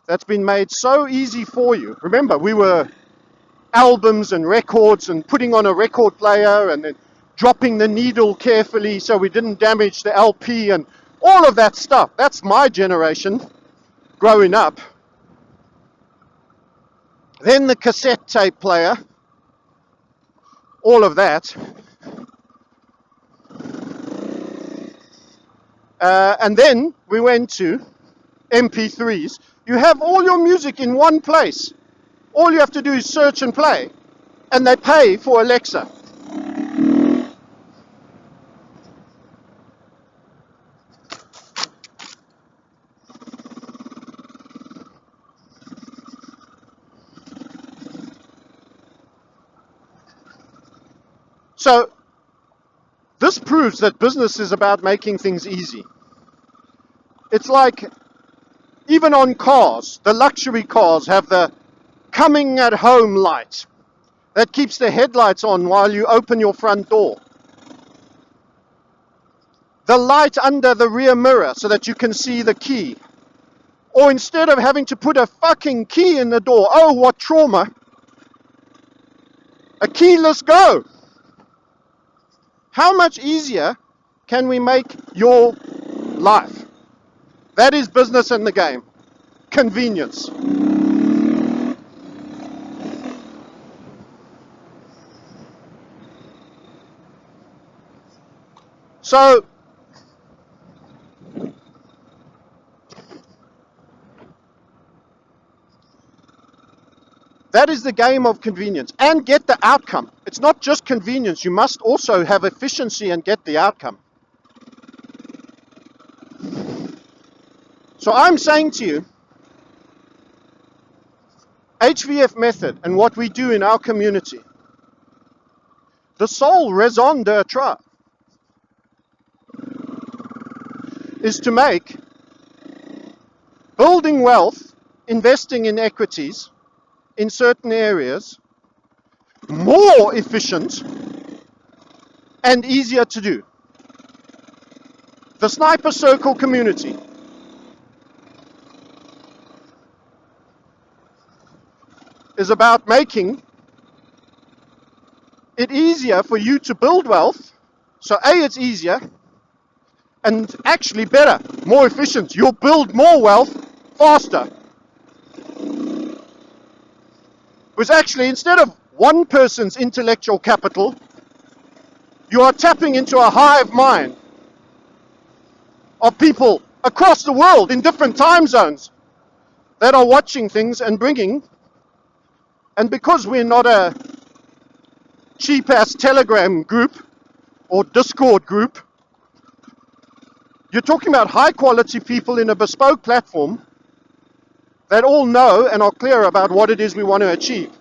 that's been made so easy for you. Remember, we were albums and records and putting on a record player and then dropping the needle carefully so we didn't damage the LP and all of that stuff. That's my generation growing up. Then the cassette tape player, all of that. And then we went to MP3s. You have all your music in one place. All you have to do is search and play. And they pay for Alexa. So, this proves that business is about making things easy. It's like, even on cars, the luxury cars have the coming at home light that keeps the headlights on while you open your front door. The light under the rear mirror so that you can see the key. Or instead of having to put a fucking key in the door, oh what trauma, a keyless go. How much easier can we make your life? That is business in the game. Convenience. So, that is the game of convenience. And get the outcome. It's not just convenience. You must also have efficiency and get the outcome. So I'm saying to you, HVF method and what we do in our community, the sole raison d'etre is to make building wealth, investing in equities in certain areas more efficient and easier to do. The Sniper Circle community is about making it easier for you to build wealth. So A, it's easier, and actually better, more efficient. You'll build more wealth faster. Because actually, instead of one person's intellectual capital, you are tapping into a hive mind of people across the world in different time zones that are watching things and bringing. And because we're not a cheap-ass Telegram group or Discord group, you're talking about high-quality people in a bespoke platform that all know and are clear about what it is we want to achieve.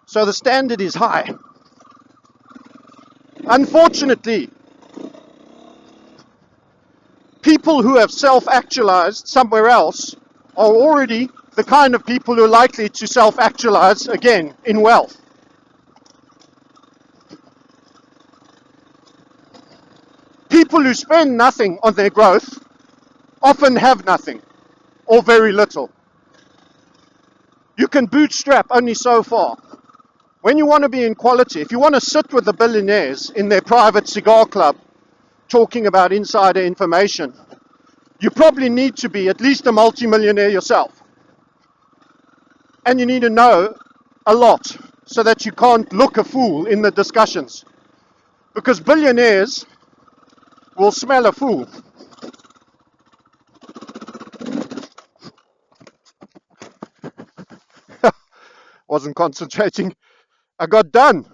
So the standard is high. Unfortunately, people who have self-actualized somewhere else are already the kind of people who are likely to self-actualize again in wealth. People who spend nothing on their growth often have nothing or very little. You can bootstrap only so far. When you want to be in quality, if you want to sit with the billionaires in their private cigar club talking about insider information, you probably need to be at least a multimillionaire yourself. And you need to know a lot so that you can't look a fool in the discussions. Because billionaires will smell a fool. Wasn't concentrating. I got done.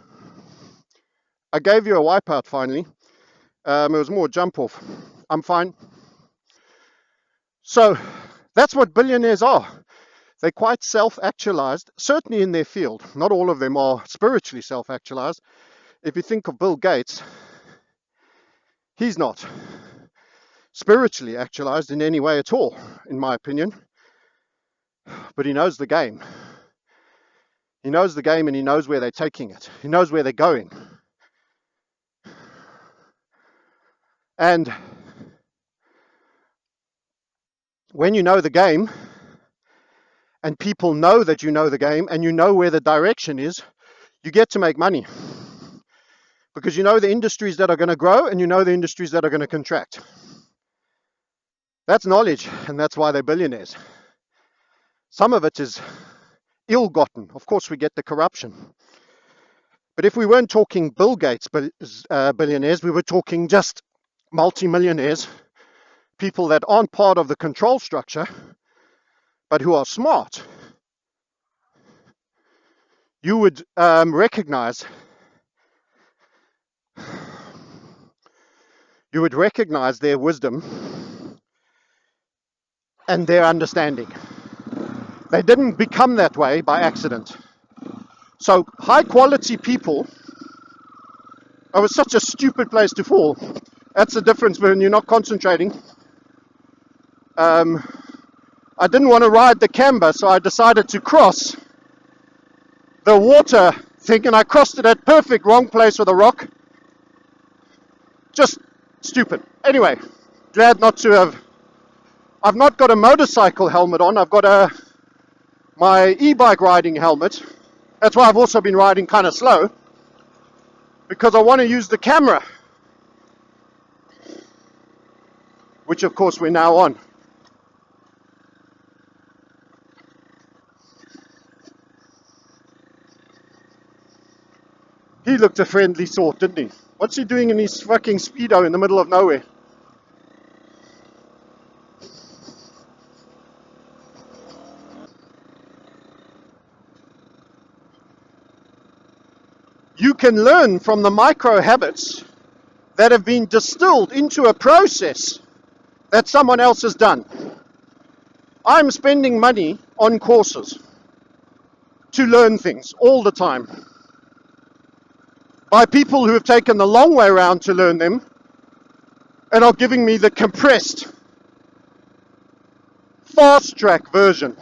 I gave you a wipeout finally. It was more jump off. I'm fine. So that's what billionaires are. They're quite self-actualized, certainly in their field. Not all of them are spiritually self-actualized. if you think of Bill Gates, he's not spiritually actualized in any way at all, in my opinion. But he knows the game. He knows the game and he knows where they're taking it. He knows where they're going. And when you know the game, and people know that you know the game, and you know where the direction is, you get to make money. Because you know the industries that are going to grow, and you know the industries that are going to contract. That's knowledge, and that's why they're billionaires. Some of it is ill-gotten. Of course, we get the corruption. But if we weren't talking Bill Gates billionaires, we were talking just multi-millionaires, people that aren't part of the control structure, but who are smart, you would recognize their wisdom and their understanding. They didn't become that way by accident. So high quality people, it was such a stupid place to fall. That's the difference when you're not concentrating. I didn't want to ride the camber, so I decided to cross the water thing, and I crossed it at perfect wrong place with a rock. Just stupid. Anyway, glad not to have. I've not got a motorcycle helmet on. I've got my e-bike riding helmet. That's why I've also been riding kind of slow, because I want to use the camera, which of course we're now on. He looked a friendly sort, didn't he? What's he doing in his fucking Speedo in the middle of nowhere? You can learn from the micro habits that have been distilled into a process that someone else has done. I'm spending money on courses to learn things all the time by people who have taken the long way around to learn them and are giving me the compressed, fast-track version.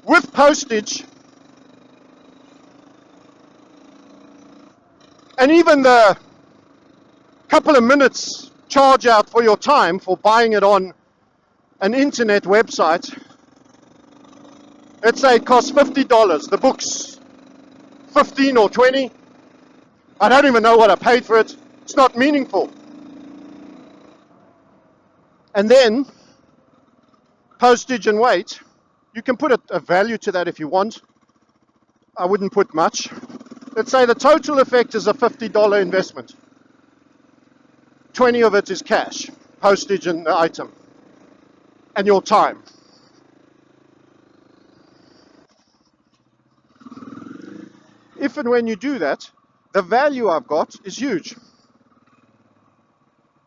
With postage, and even the couple of minutes charge out for your time for buying it on an internet website, let's say it costs $50, the book's 15 or 20. I don't even know what I paid for it. It's not meaningful. And then postage and weight, you can put a value to that if you want. I wouldn't put much. Let's say the total effect is a $50 investment. 20 of it is cash, postage and the item, and your time. If and when you do that, the value I've got is huge.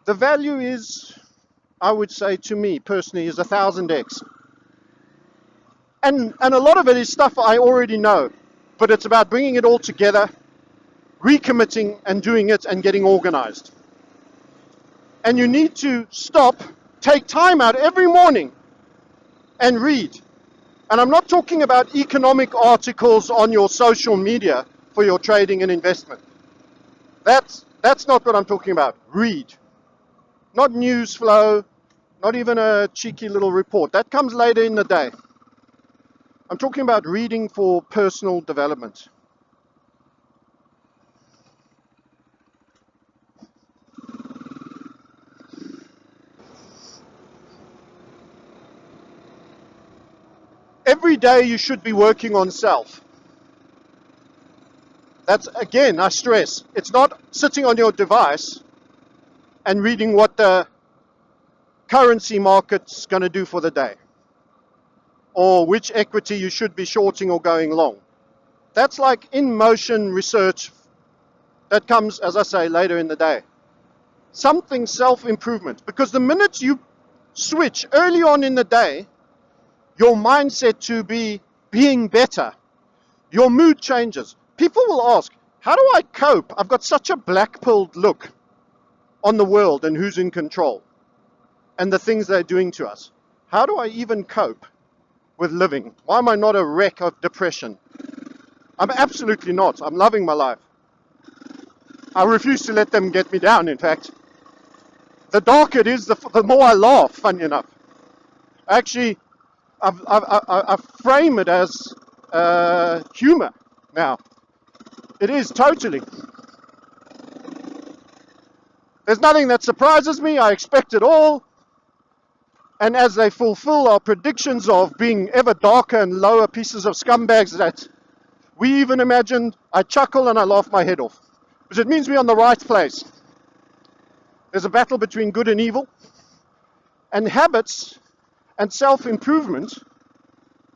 The value is, I would say to me personally, is 1,000x. And a lot of it is stuff I already know, but it's about bringing it all together, recommitting and doing it and getting organized. And you need to stop, take time out every morning and read. And I'm not talking about economic articles on your social media for your trading and investment. That's not what I'm talking about. Read. Not news flow, not even a cheeky little report. That comes later in the day. I'm talking about reading for personal development. Every day you should be working on self. That's, again, I stress, it's not sitting on your device and reading what the currency market's going to do for the day, or which equity you should be shorting or going long. That's like in motion research that comes, as I say, later in the day. Something self-improvement. Because the minute you switch early on in the day, your mindset to be being better, your mood changes. People will ask, how do I cope? I've got such a black-pilled look on the world and who's in control and the things they're doing to us. How do I even cope with living? Why am I not a wreck of depression? I'm absolutely not. I'm loving my life. I refuse to let them get me down, in fact. The darker it is, the more I laugh, funny enough. Actually, I frame it as humor now. It is totally. There's nothing that surprises me. I expect it all. And as they fulfill our predictions of being ever darker and lower pieces of scumbags that we even imagined, I chuckle and I laugh my head off. Because it means we're on the right place. There's a battle between good and evil. And habits and self-improvement,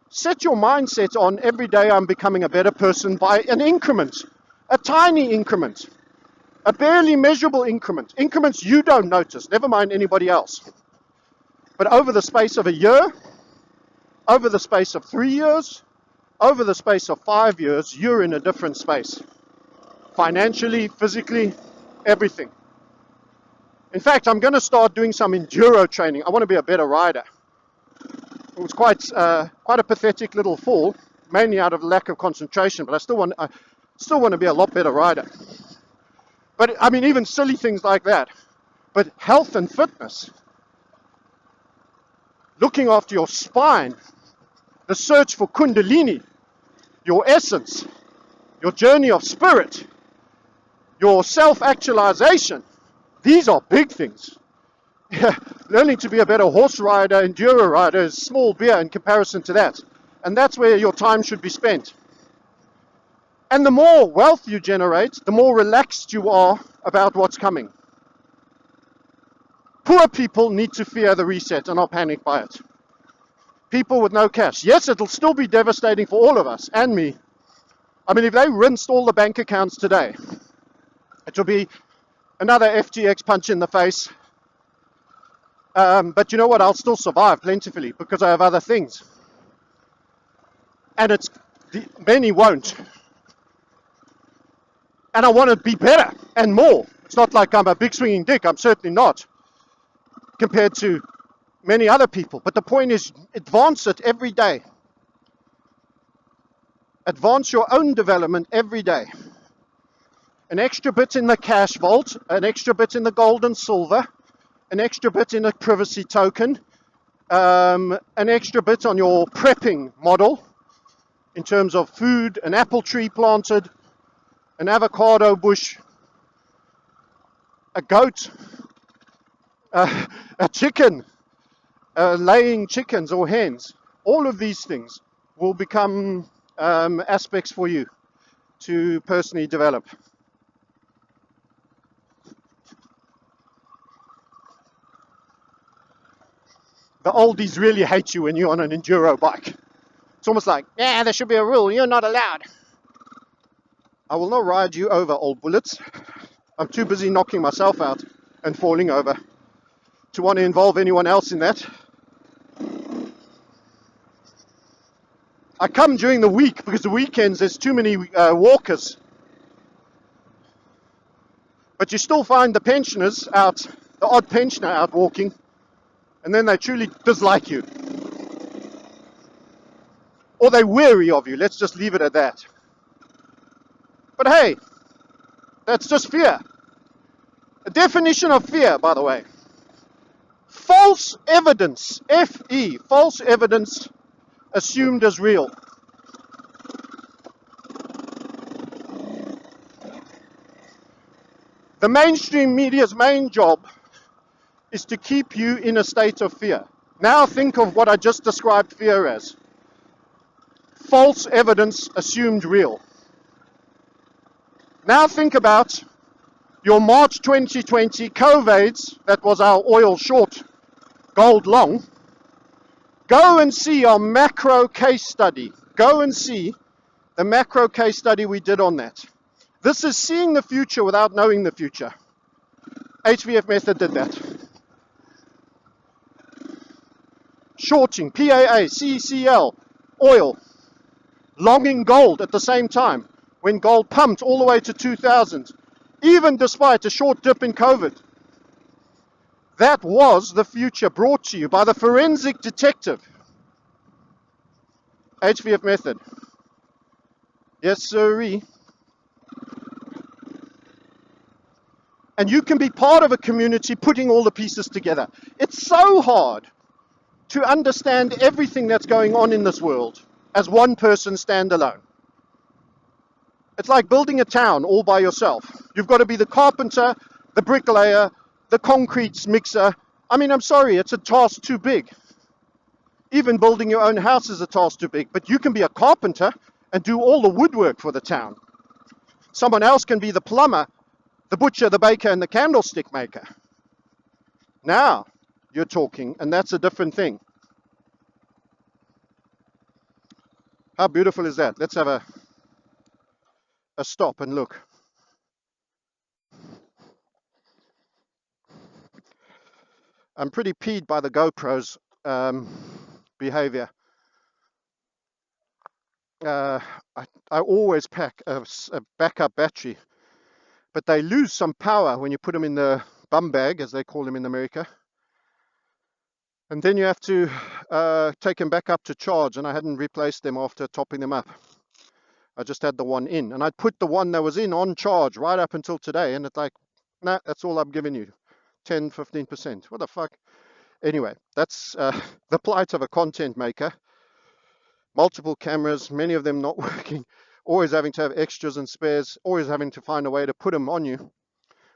set your mindset on every day I'm becoming a better person by an increment, a tiny increment, a barely measurable increment, increments you don't notice, never mind anybody else. But over the space of a year, over the space of 3 years, over the space of 5 years, you're in a different space. Financially, physically, everything. In fact, I'm going to start doing some enduro training. I want to be a better rider. It was quite a pathetic little fall, mainly out of lack of concentration, but I still want to be a lot better rider. But I mean, even silly things like that. But health and fitness, looking after your spine, the search for Kundalini, your essence, your journey of spirit, your self-actualization, these are big things. Learning to be a better horse rider, enduro rider is small beer in comparison to that. And that's where your time should be spent. And the more wealth you generate, the more relaxed you are about what's coming. Poor people need to fear the reset and not panic by it. People with no cash. Yes, it'll still be devastating for all of us and me. I mean, if they rinsed all the bank accounts today, it will be another FTX punch in the face. But you know what? I'll still survive plentifully because I have other things. And many won't. And I want to be better and more. It's not like I'm a big swinging dick. I'm certainly not, compared to many other people. But the point is, advance it every day. Advance your own development every day. An extra bit in the cash vault, an extra bit in the gold and silver, an extra bit in a privacy token, an extra bit on your prepping model in terms of food, an apple tree planted, an avocado bush, a goat, a chicken, laying chickens or hens. All of these things will become aspects for you to personally develop. The oldies really hate you when you're on an enduro bike. It's almost like, yeah, there should be a rule, you're not allowed. I will not ride you over, old bullets. I'm too busy knocking myself out and falling over to want to involve anyone else in that. I come during the week because the weekends there's too many walkers. But you still find the pensioners out, the odd pensioner out walking, and then they truly dislike you. Or they're weary of you, let's just leave it at that. But hey, that's just fear. A definition of fear, by the way. False evidence, F-E, false evidence assumed as real. The mainstream media's main job is to keep you in a state of fear. Now think of what I just described fear as. False evidence assumed real. Now think about your March 2020 COVIDs, that was our oil short, gold long. Go and see our macro case study. Go and see the macro case study we did on that. This is seeing the future without knowing the future. HVF method did that. Shorting, PAA, CCL, oil, longing gold at the same time when gold pumped all the way to 2000, even despite a short dip in COVID. That was the future brought to you by the forensic detective. HVF method. Yes, sirree. And you can be part of a community putting all the pieces together. It's so hard to understand everything that's going on in this world as one person standalone. It's like building a town all by yourself. You've got to be the carpenter, the bricklayer, the concrete mixer. I mean, I'm sorry, it's a task too big. Even building your own house is a task too big, but you can be a carpenter and do all the woodwork for the town. Someone else can be the plumber, the butcher, the baker, and the candlestick maker. Now you're talking, and that's a different thing. How beautiful is that? Let's have a stop and look. I'm pretty peeved by the GoPro's behavior. I always pack a backup battery, but they lose some power when you put them in the bum bag, as they call them in America. And then you have to take them back up to charge, and I hadn't replaced them after topping them up. I just had the one in, and I'd put the one that was in on charge right up until today, and it's like, nah, that's all I'm giving you, 10-15%. What the fuck? Anyway, that's the plight of a content maker. Multiple cameras, many of them not working, always having to have extras and spares, always having to find a way to put them on you.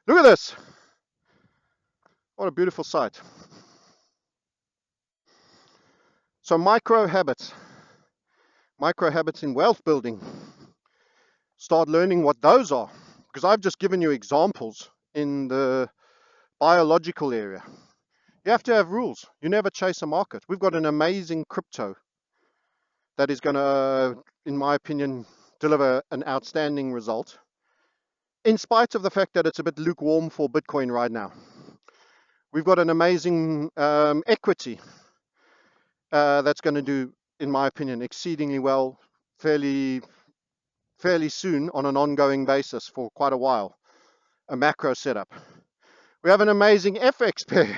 Look at this. What a beautiful sight. So micro habits in wealth building. Start learning what those are, because I've just given you examples in the biological area. You have to have rules. You never chase a market. We've got an amazing crypto that is going to, in my opinion, deliver an outstanding result, in spite of the fact that it's a bit lukewarm for Bitcoin right now. We've got an amazing equity that's going to do, in my opinion, exceedingly well, fairly soon on an ongoing basis for quite a while. A macro setup. We have an amazing FX pair.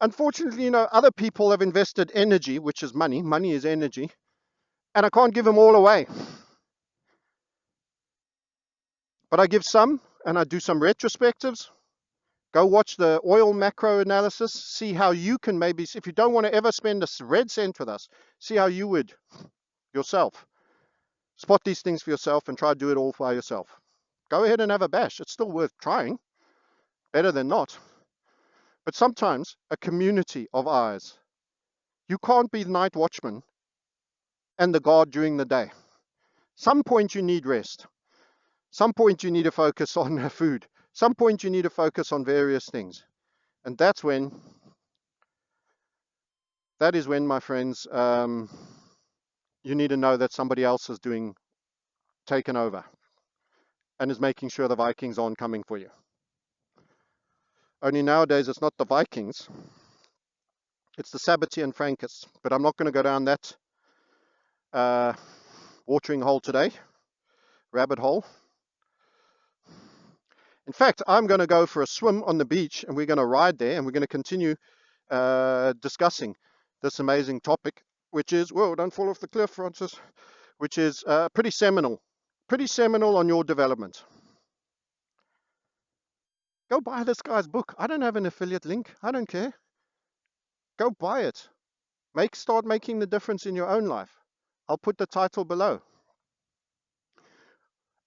Unfortunately, other people have invested energy, which is money. Money is energy. And I can't give them all away. But I give some, and I do some retrospectives. Go watch the oil macro analysis. See how you can maybe, if you don't want to ever spend a red cent with us, see how you would yourself. Spot these things for yourself and try to do it all by yourself. Go ahead and have a bash. It's still worth trying. Better than not. But sometimes a community of eyes. You can't be the night watchman and the guard during the day. Some point you need rest. Some point you need to focus on food. Some point you need to focus on various things. And that is when, my friends, you need to know that somebody else is taken over and is making sure the Vikings aren't coming for you. Only nowadays it's not the Vikings, it's the Sabbatean Frankists. But I'm not going to go down that watering hole today, rabbit hole. In fact, I'm going to go for a swim on the beach, and we're going to ride there, and we're going to continue discussing this amazing topic, which is, whoa, don't fall off the cliff, Francis, which is pretty seminal on your development. Go buy this guy's book. I don't have an affiliate link. I don't care. Go buy it. Start making the difference in your own life. I'll put the title below.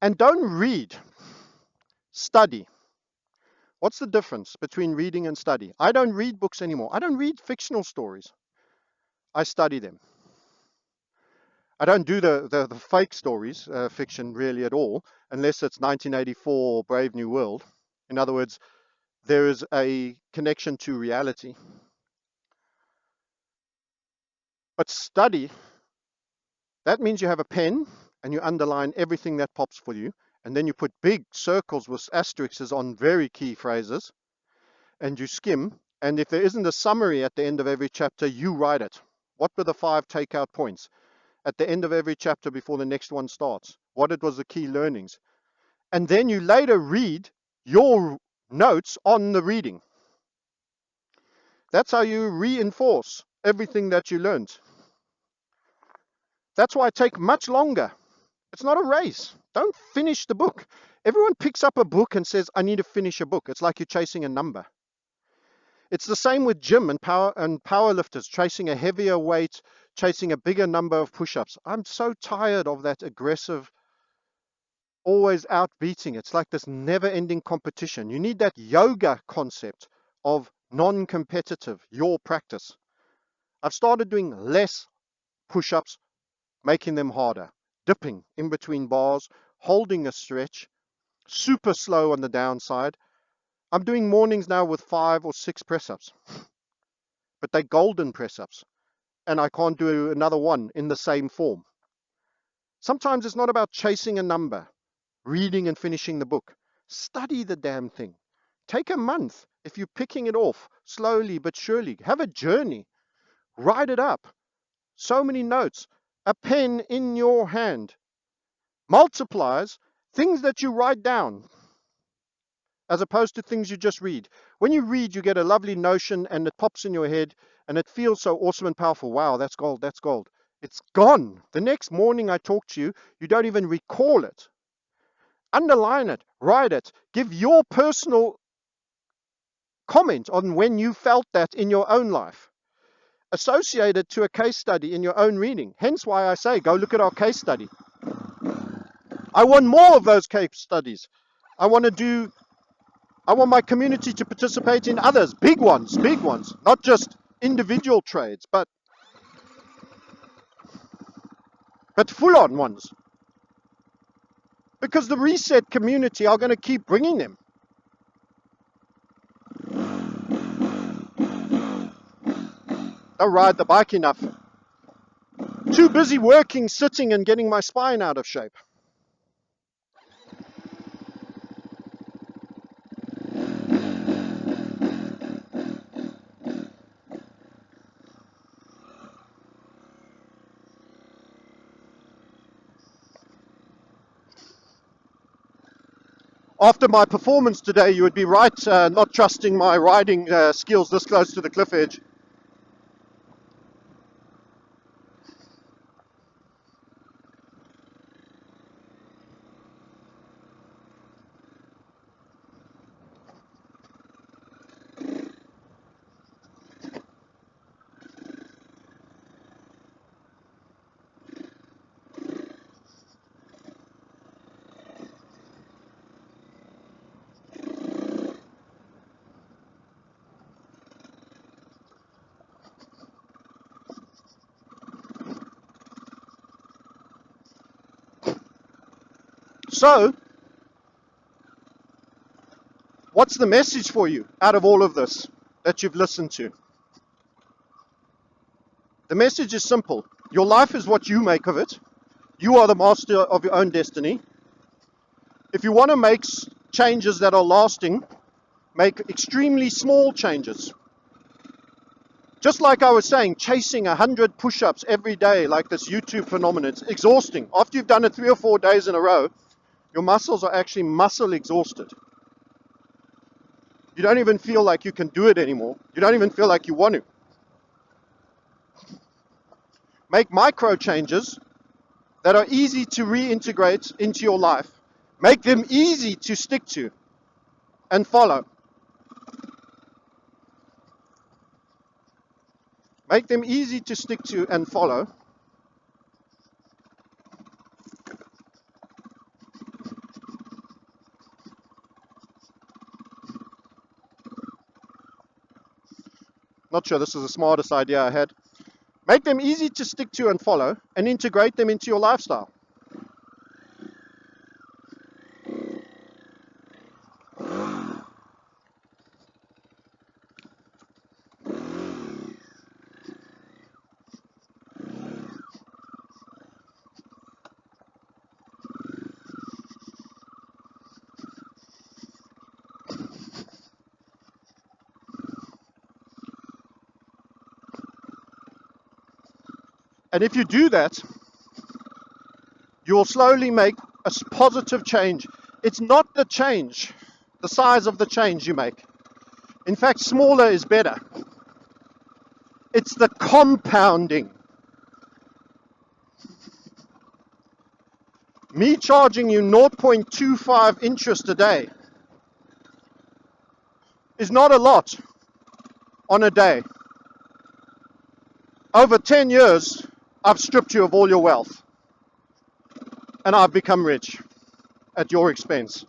And don't read. Study. What's the difference between reading and study? I don't read books anymore. I don't read fictional stories. I study them. I don't do the fake stories, fiction really at all, unless it's 1984 Brave New World. In other words, there is a connection to reality. But study, that means you have a pen and you underline everything that pops for you, and then you put big circles with asterisks on very key phrases, and you skim, and if there isn't a summary at the end of every chapter, you write it. What were the 5 takeout points at the end of every chapter before the next one starts? What was the key learnings? And then you later read your notes on the reading. That's how you reinforce everything that you learned. That's why it takes much longer. It's not a race. Don't finish the book. Everyone picks up a book and says, I need to finish a book. It's like you're chasing a number. It's the same with gym and power lifters, chasing a heavier weight, chasing a bigger number of push-ups. I'm so tired of that aggressive, always outbeating. It's like this never-ending competition. You need that yoga concept of non-competitive, your practice. I've started doing less push-ups, making them harder, dipping in between bars, holding a stretch, super slow on the downside. I'm doing mornings now with 5 or 6 press-ups, but they're golden press-ups, and I can't do another one in the same form. Sometimes it's not about chasing a number, reading and finishing the book. Study the damn thing. Take a month if you're picking it off slowly but surely. Have a journey. Write it up. So many notes. A pen in your hand multiplies things that you write down as opposed to things you just read. When you read, you get a lovely notion and it pops in your head and it feels so awesome and powerful. Wow, that's gold, that's gold. It's gone. The next morning I talk to you, you don't even recall it. Underline it, write it, give your personal comment on when you felt that in your own life. Associate it to a case study in your own reading. Hence why I say, go look at our case study. I want more of those case studies. I want my community to participate in others, big ones, not just individual trades, but full-on ones. Because the reset community are going to keep bringing them. Don't ride the bike enough. Too busy working, sitting, and getting my spine out of shape. After my performance today, you would be right not trusting my riding skills this close to the cliff edge. So, what's the message for you out of all of this that you've listened to? The message is simple. Your life is what you make of it. You are the master of your own destiny. If you want to make changes that are lasting, make extremely small changes. Just like I was saying, chasing 100 push-ups every day, like this YouTube phenomenon, it's exhausting. After you've done it 3 or 4 days in a row, your muscles are actually muscle exhausted. You don't even feel like you can do it anymore. You don't even feel like you want to. Make micro changes that are easy to reintegrate into your life. Make them easy to stick to and follow. Make them easy to stick to and follow. Not sure this is the smartest idea I had. Make them easy to stick to and follow, and integrate them into your lifestyle. And if you do that, you will slowly make a positive change. It's not the change, the size of the change you make. In fact, smaller is better. It's the compounding. Me charging you 0.25 interest a day is not a lot on a day. Over 10 years, I've stripped you of all your wealth. And I've become rich at your expense.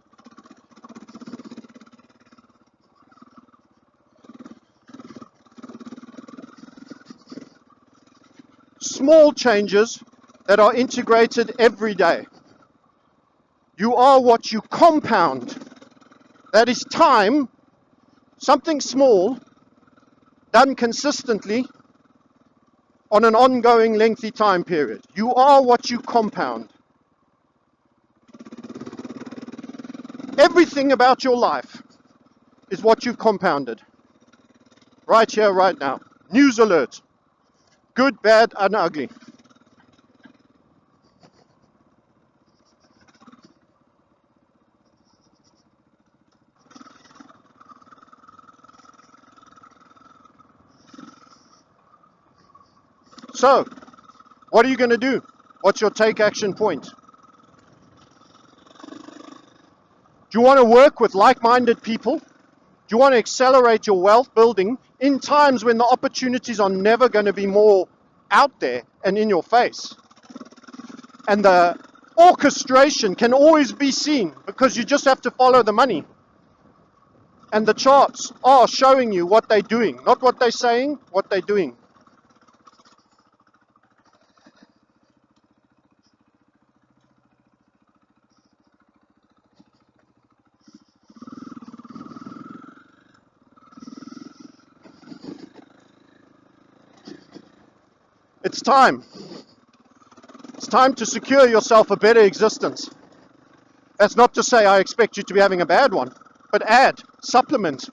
Small changes that are integrated every day. You are what you compound. That is time, something small, done consistently on an ongoing lengthy time period. You are what you compound. Everything about your life is what you've compounded. Right here, right now. News alert. Good, bad, and ugly. So, what are you going to do? What's your take action point? Do you want to work with like-minded people? Do you want to accelerate your wealth building in times when the opportunities are never going to be more out there and in your face? And the orchestration can always be seen because you just have to follow the money. And the charts are showing you what they're doing, not what they're saying, what they're doing. It's time. It's time to secure yourself a better existence. That's not to say I expect you to be having a bad one, but add, supplement,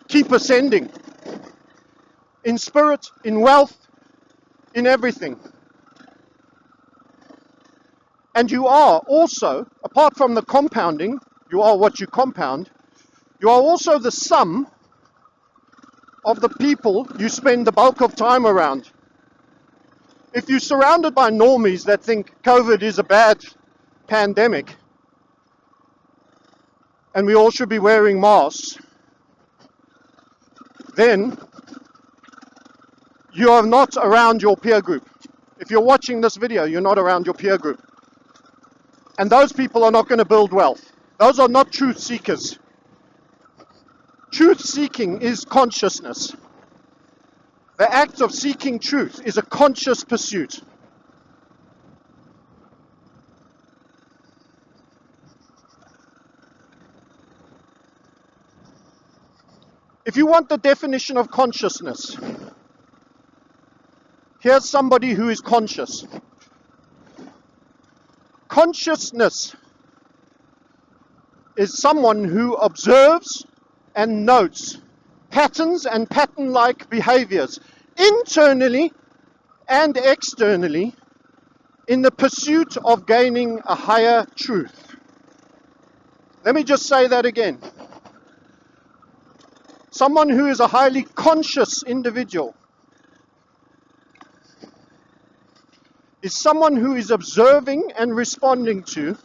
keep ascending. In spirit, in wealth, in everything. And you are also, apart from the compounding, you are what you compound, you are also the sum of the people you spend the bulk of time around. If you're surrounded by normies that think COVID is a bad pandemic and we all should be wearing masks, then you are not around your peer group. If you're watching this video, you're not around your peer group. And those people are not going to build wealth. Those are not truth seekers. Truth seeking is consciousness. The act of seeking truth is a conscious pursuit. If you want the definition of consciousness, here's somebody who is conscious. Consciousness is someone who observes and notes patterns and pattern-like behaviors internally and externally in the pursuit of gaining a higher truth. Let me just say that again. Someone who is a highly conscious individual is someone who is observing and responding to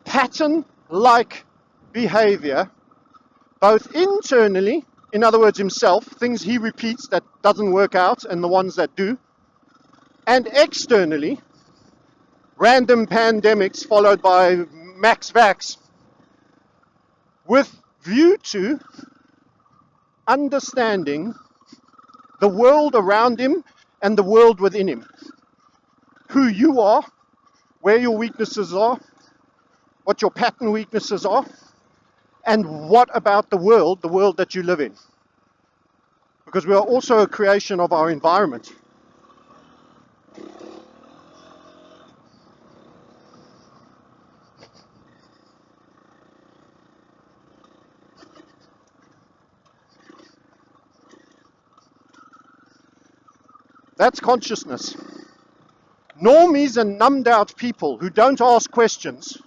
pattern-like behavior, both internally, in other words himself, things he repeats that doesn't work out and the ones that do, and externally, random pandemics followed by max vax, with view to understanding the world around him and the world within him. Who you are, where your weaknesses are, what your pattern weaknesses are, and what about the world that you live in. Because we are also a creation of our environment. That's consciousness. Normies and numbed out people who don't ask questions,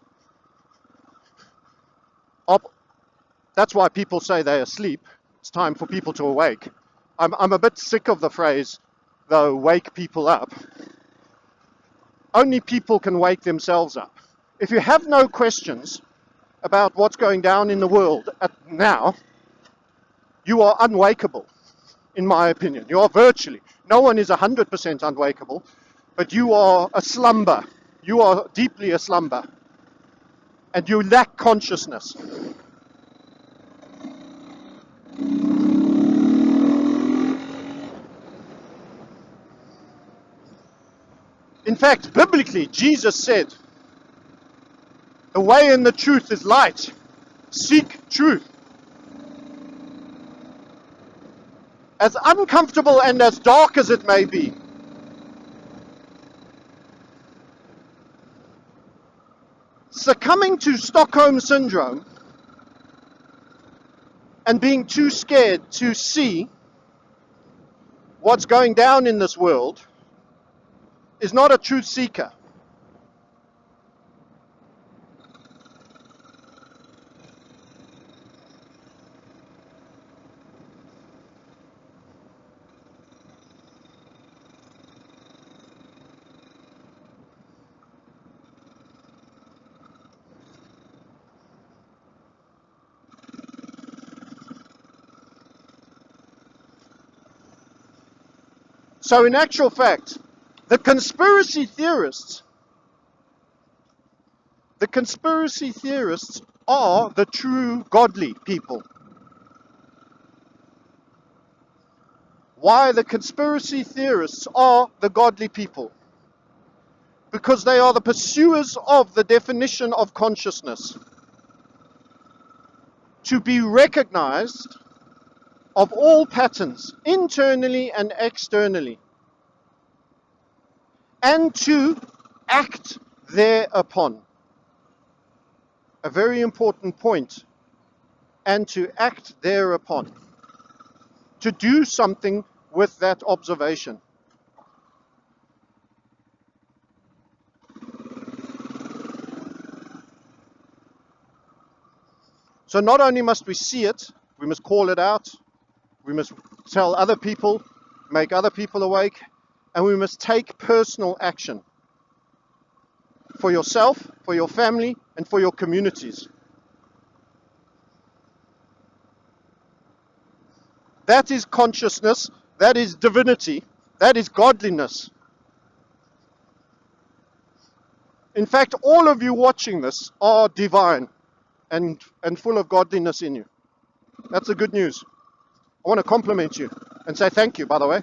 that's why people say they're asleep. It's time for people to awake. I'm a bit sick of the phrase, though, wake people up. Only people can wake themselves up. If you have no questions about what's going down in the world now, you are unwakeable, in my opinion. You are virtually. No one is 100% unwakeable, but you are a slumber. You are deeply a slumber. And you lack consciousness. In fact, biblically, Jesus said, the way and the truth is light. Seek truth. As uncomfortable and as dark as it may be, succumbing to Stockholm Syndrome and being too scared to see what's going down in this world is not a truth seeker. So in actual fact, the conspiracy theorists are the true godly people. Why the conspiracy theorists are the godly people? Because they are the pursuers of the definition of consciousness. To be recognized of all patterns, internally and externally, and to act thereupon. A very important point. And to act thereupon. To do something with that observation. So not only must we see it, we must call it out, we must tell other people, make other people awake, and we must take personal action for yourself, for your family, and for your communities. That is consciousness, that is divinity, that is godliness. In fact, all of you watching this are divine and full of godliness in you. That's the good news. I want to compliment you and say thank you, by the way.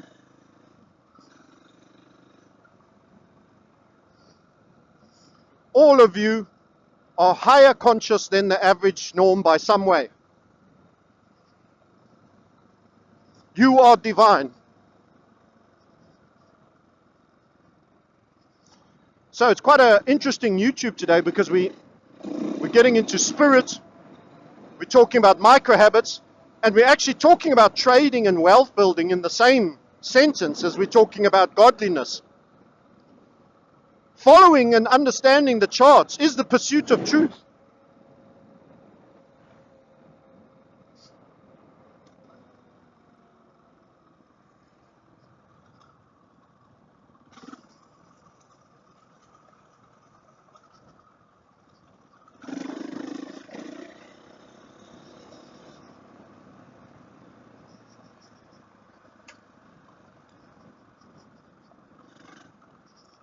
All of you are higher conscious than the average norm by some way. You are divine. So it's quite an interesting YouTube today because we're getting into spirit, we're talking about micro habits, and we're actually talking about trading and wealth building in the same sentence as we're talking about godliness. Following and understanding the charts is the pursuit of truth.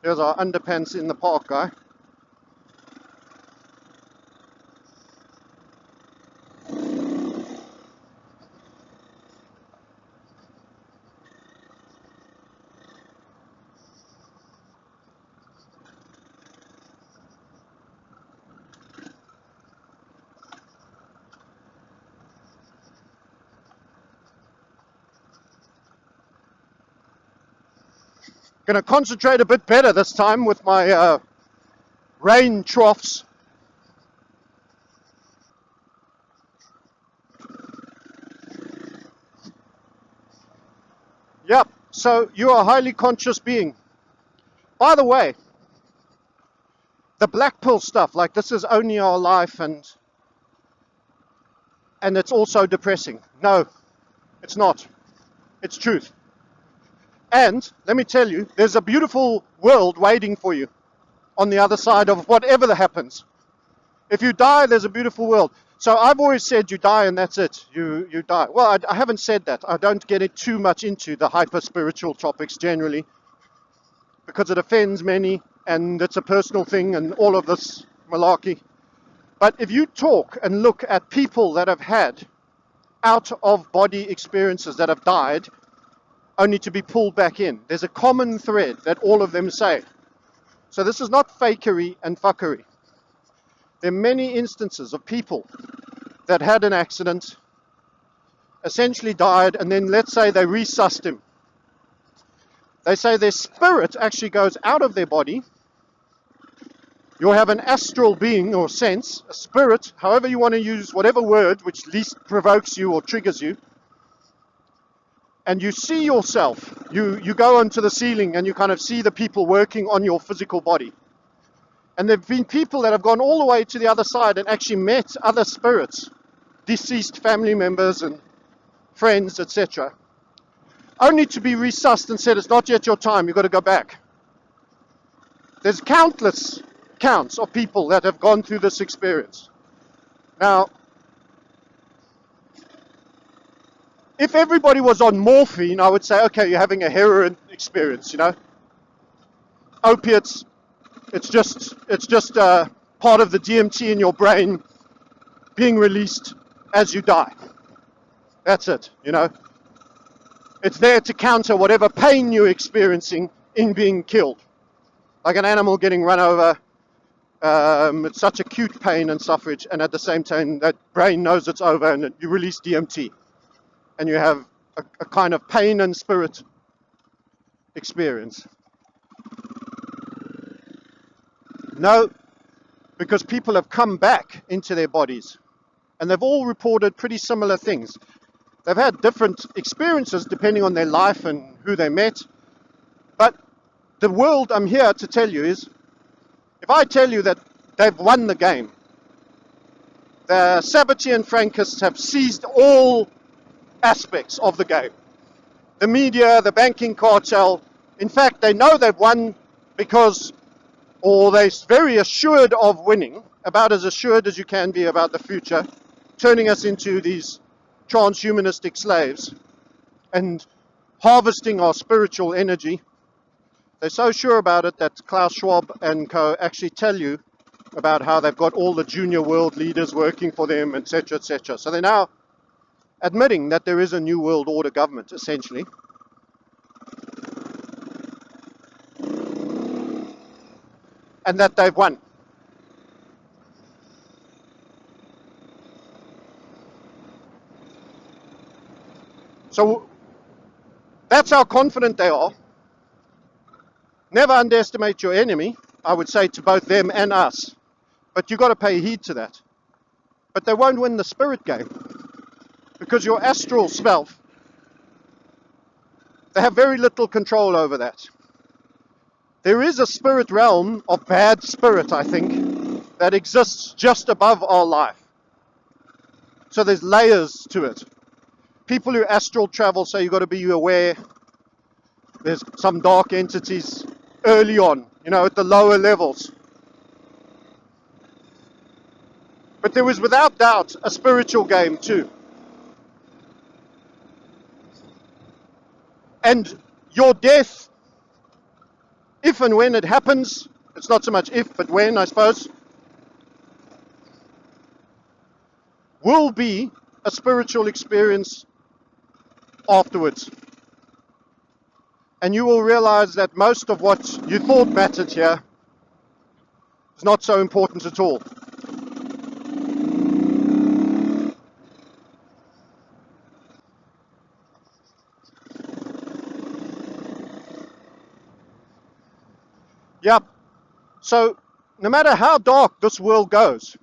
Here's our underpants in the park guy. Going to concentrate a bit better this time with my rain troughs. Yep, So you are a highly conscious being. By the way, the black pill stuff, like this is only our life and it's also depressing. No, it's not. It's truth. And let me tell you, there's a beautiful world waiting for you on the other side of whatever that happens. If you die, there's a beautiful world. So I've always said you die and that's it. You die. Well, I haven't said that. I don't get it too much into the hyper-spiritual topics generally because it offends many and it's a personal thing and all of this malarkey. But if you talk and look at people that have had out-of-body experiences that have died only to be pulled back in, there's a common thread that all of them say. So this is not fakery and fuckery. There are many instances of people that had an accident, essentially died, and then let's say they resusced him. They say their spirit actually goes out of their body. You'll have an astral being or sense, a spirit, however you want to use whatever word which least provokes you or triggers you. And you see yourself. You go onto the ceiling and you kind of see the people working on your physical body. And there have been people that have gone all the way to the other side and actually met other spirits, deceased family members and friends, etc. Only to be resuscitated and said, it's not yet your time, you've got to go back. There's countless counts of people that have gone through this experience. Now, if everybody was on morphine, I would say, okay, you're having a heroin experience, you know. Opiates, it's just part of the DMT in your brain being released as you die. That's it, you know. It's there to counter whatever pain you're experiencing in being killed. Like an animal getting run over. It's such acute pain and suffrage, and at the same time that brain knows it's over and you release DMT. And you have a kind of pain and spirit experience. No, because people have come back into their bodies and they've all reported pretty similar things. They've had different experiences depending on their life and who they met. But the world I'm here to tell you is, if I tell you that they've won the game, the Sabbatean Frankists have seized all aspects of the game. The media, the banking cartel, in fact, they know they've won because, or they're very assured of winning, about as assured as you can be about the future, turning us into these transhumanistic slaves and harvesting our spiritual energy. They're so sure about it that Klaus Schwab and co. actually tell you about how they've got all the junior world leaders working for them, etc., etc. So they're now admitting that there is a new world order government, essentially. And that they've won. So that's how confident they are. Never underestimate your enemy, I would say to both them and us. But you've got to pay heed to that. But they won't win the spirit game. Because your astral self, they have very little control over that. There is a spirit realm of bad spirit, I think, that exists just above our life. So there's layers to it. People who astral travel say you've got to be aware. There's some dark entities early on, you know, at the lower levels. But there was without doubt a spiritual game too. And your death, if and when it happens, it's not so much if, but when, I suppose, will be a spiritual experience afterwards. And you will realize that most of what you thought mattered here is not so important at all. Yep. So, no matter how dark this world goes,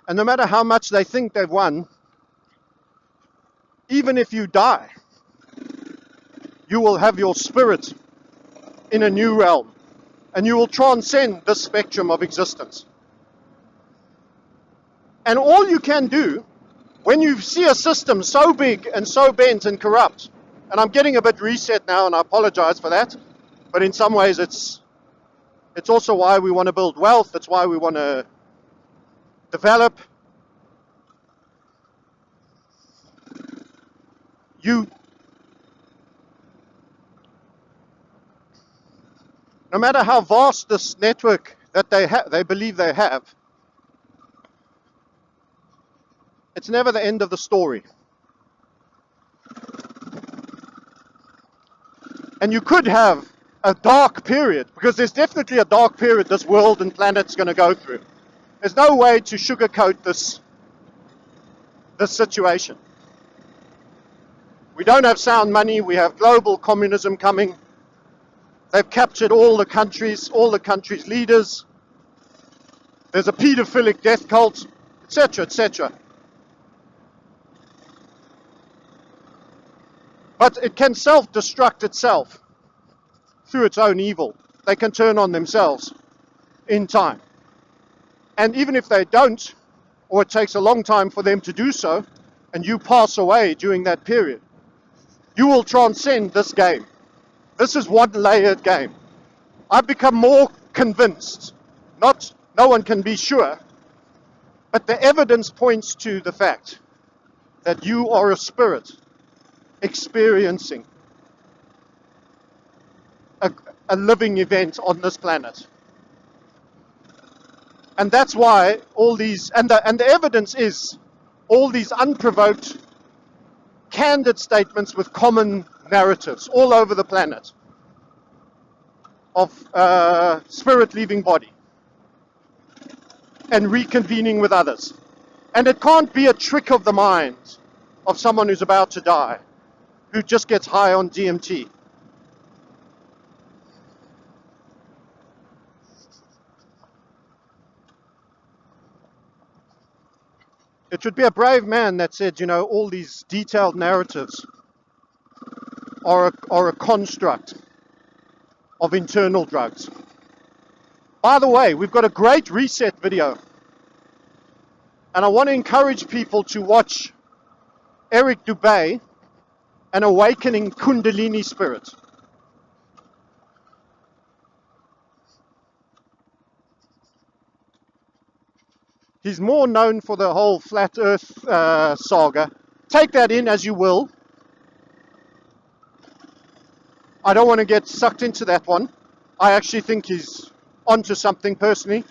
and no matter how much they think they've won, even if you die, you will have your spirit in a new realm, and you will transcend this spectrum of existence. And all you can do when you see a system so big and so bent and corrupt, and I'm getting a bit reset now, and I apologize for that, but in some ways it's also why we want to build wealth. It's why we want to develop. No matter how vast this network that they believe they have, it's never the end of the story. And you could have a dark period, because there's definitely a dark period this world and planet's going to go through. There's no way to sugarcoat this situation. We don't have sound money. We have global communism coming. They've captured all the countries' leaders. There's a pedophilic death cult, etc., etc. But it can self-destruct itself through its own evil. They can turn on themselves in time. And even if they don't, or it takes a long time for them to do so, and you pass away during that period, you will transcend this game. This is one layered game. I've become more convinced. No one can be sure, but the evidence points to the fact that you are a spirit experiencing a living event on this planet. And that's why all these, and the evidence is all these unprovoked, candid statements with common narratives all over the planet of spirit leaving body and reconvening with others. And it can't be a trick of the mind of someone who's about to die, who just gets high on DMT. It should be a brave man that said, all these detailed narratives are a construct of internal drugs. By the way, we've got a great reset video, and I want to encourage people to watch Eric Dubay, An Awakening Kundalini Spirit. He's more known for the whole flat earth saga. Take that in as you will. I don't want to get sucked into that one. I actually think he's onto something personally,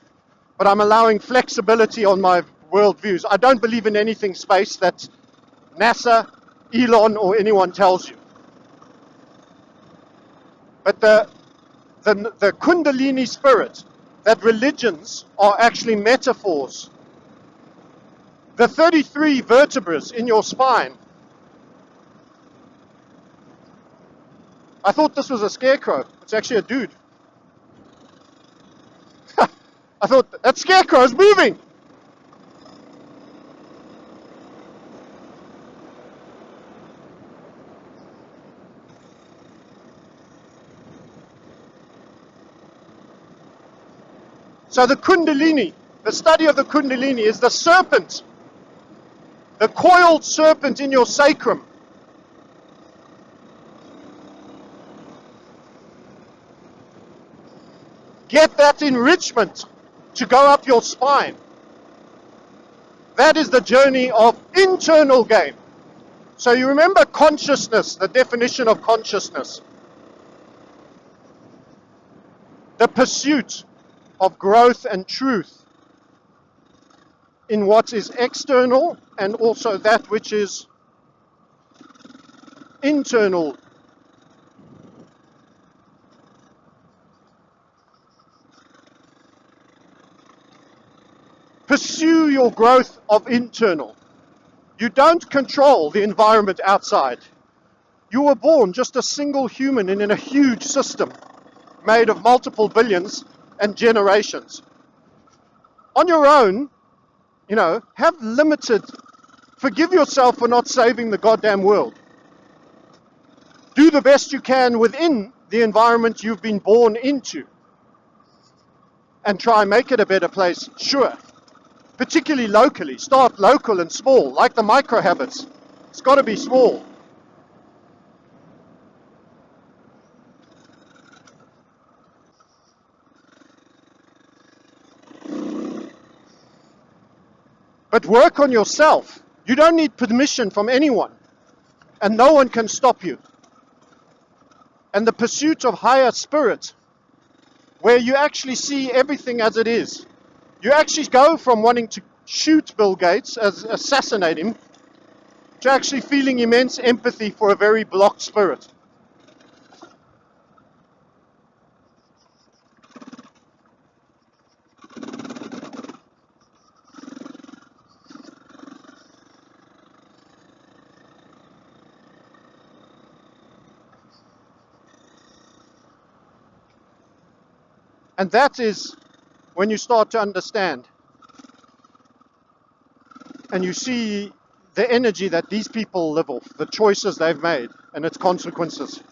but I'm allowing flexibility on my worldviews. I don't believe in anything space that NASA, Elon, or anyone tells you. But the Kundalini spirit, that religions are actually metaphors. The 33 vertebrae in your spine. I thought this was a scarecrow. It's actually a dude. I thought, that scarecrow is moving. So the Kundalini, the study of the Kundalini is the serpent, the coiled serpent in your sacrum. Get that enrichment to go up your spine. That is the journey of internal game. So you remember consciousness, the definition of consciousness. The pursuit of growth and truth in what is external and also that which is internal. Pursue your growth of internal. You don't control the environment outside. You were born just a single human in a huge system made of multiple billions and generations. On your own, have limited Forgive yourself for not saving the goddamn world. Do the best you can within the environment you've been born into. And try and make it a better place, sure. Particularly locally. Start local and small, like the micro habits. It's got to be small. But work on yourself. You don't need permission from anyone. And no one can stop you. And the pursuit of higher spirit, where you actually see everything as it is. You actually go from wanting to shoot Bill Gates, assassinate him, to actually feeling immense empathy for a very blocked spirit. And that is when you start to understand and you see the energy that these people live off, the choices they've made and its consequences.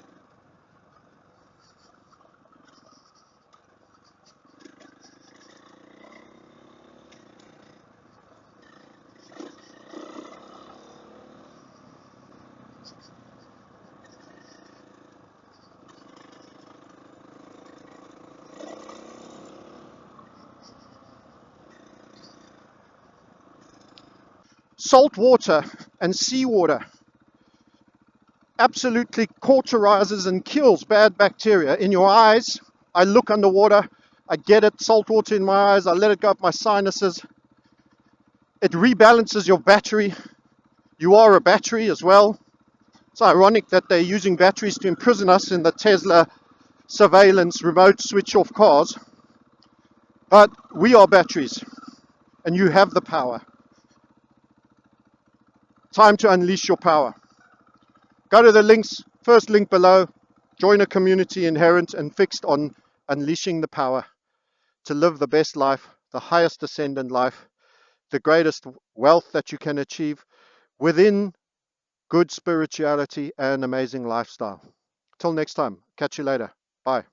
Salt water and seawater absolutely cauterizes and kills bad bacteria in your eyes. I look underwater, I get it, salt water in my eyes, I let it go up my sinuses. It rebalances your battery. You are a battery as well. It's ironic that they're using batteries to imprison us in the Tesla surveillance remote switch off cars. But we are batteries and you have the power. Time to unleash your power. Go to the links, first link below, join a community inherent and fixed on unleashing the power to live the best life, the highest ascendant life, the greatest wealth that you can achieve within good spirituality and amazing lifestyle. Till next time, catch you later. Bye.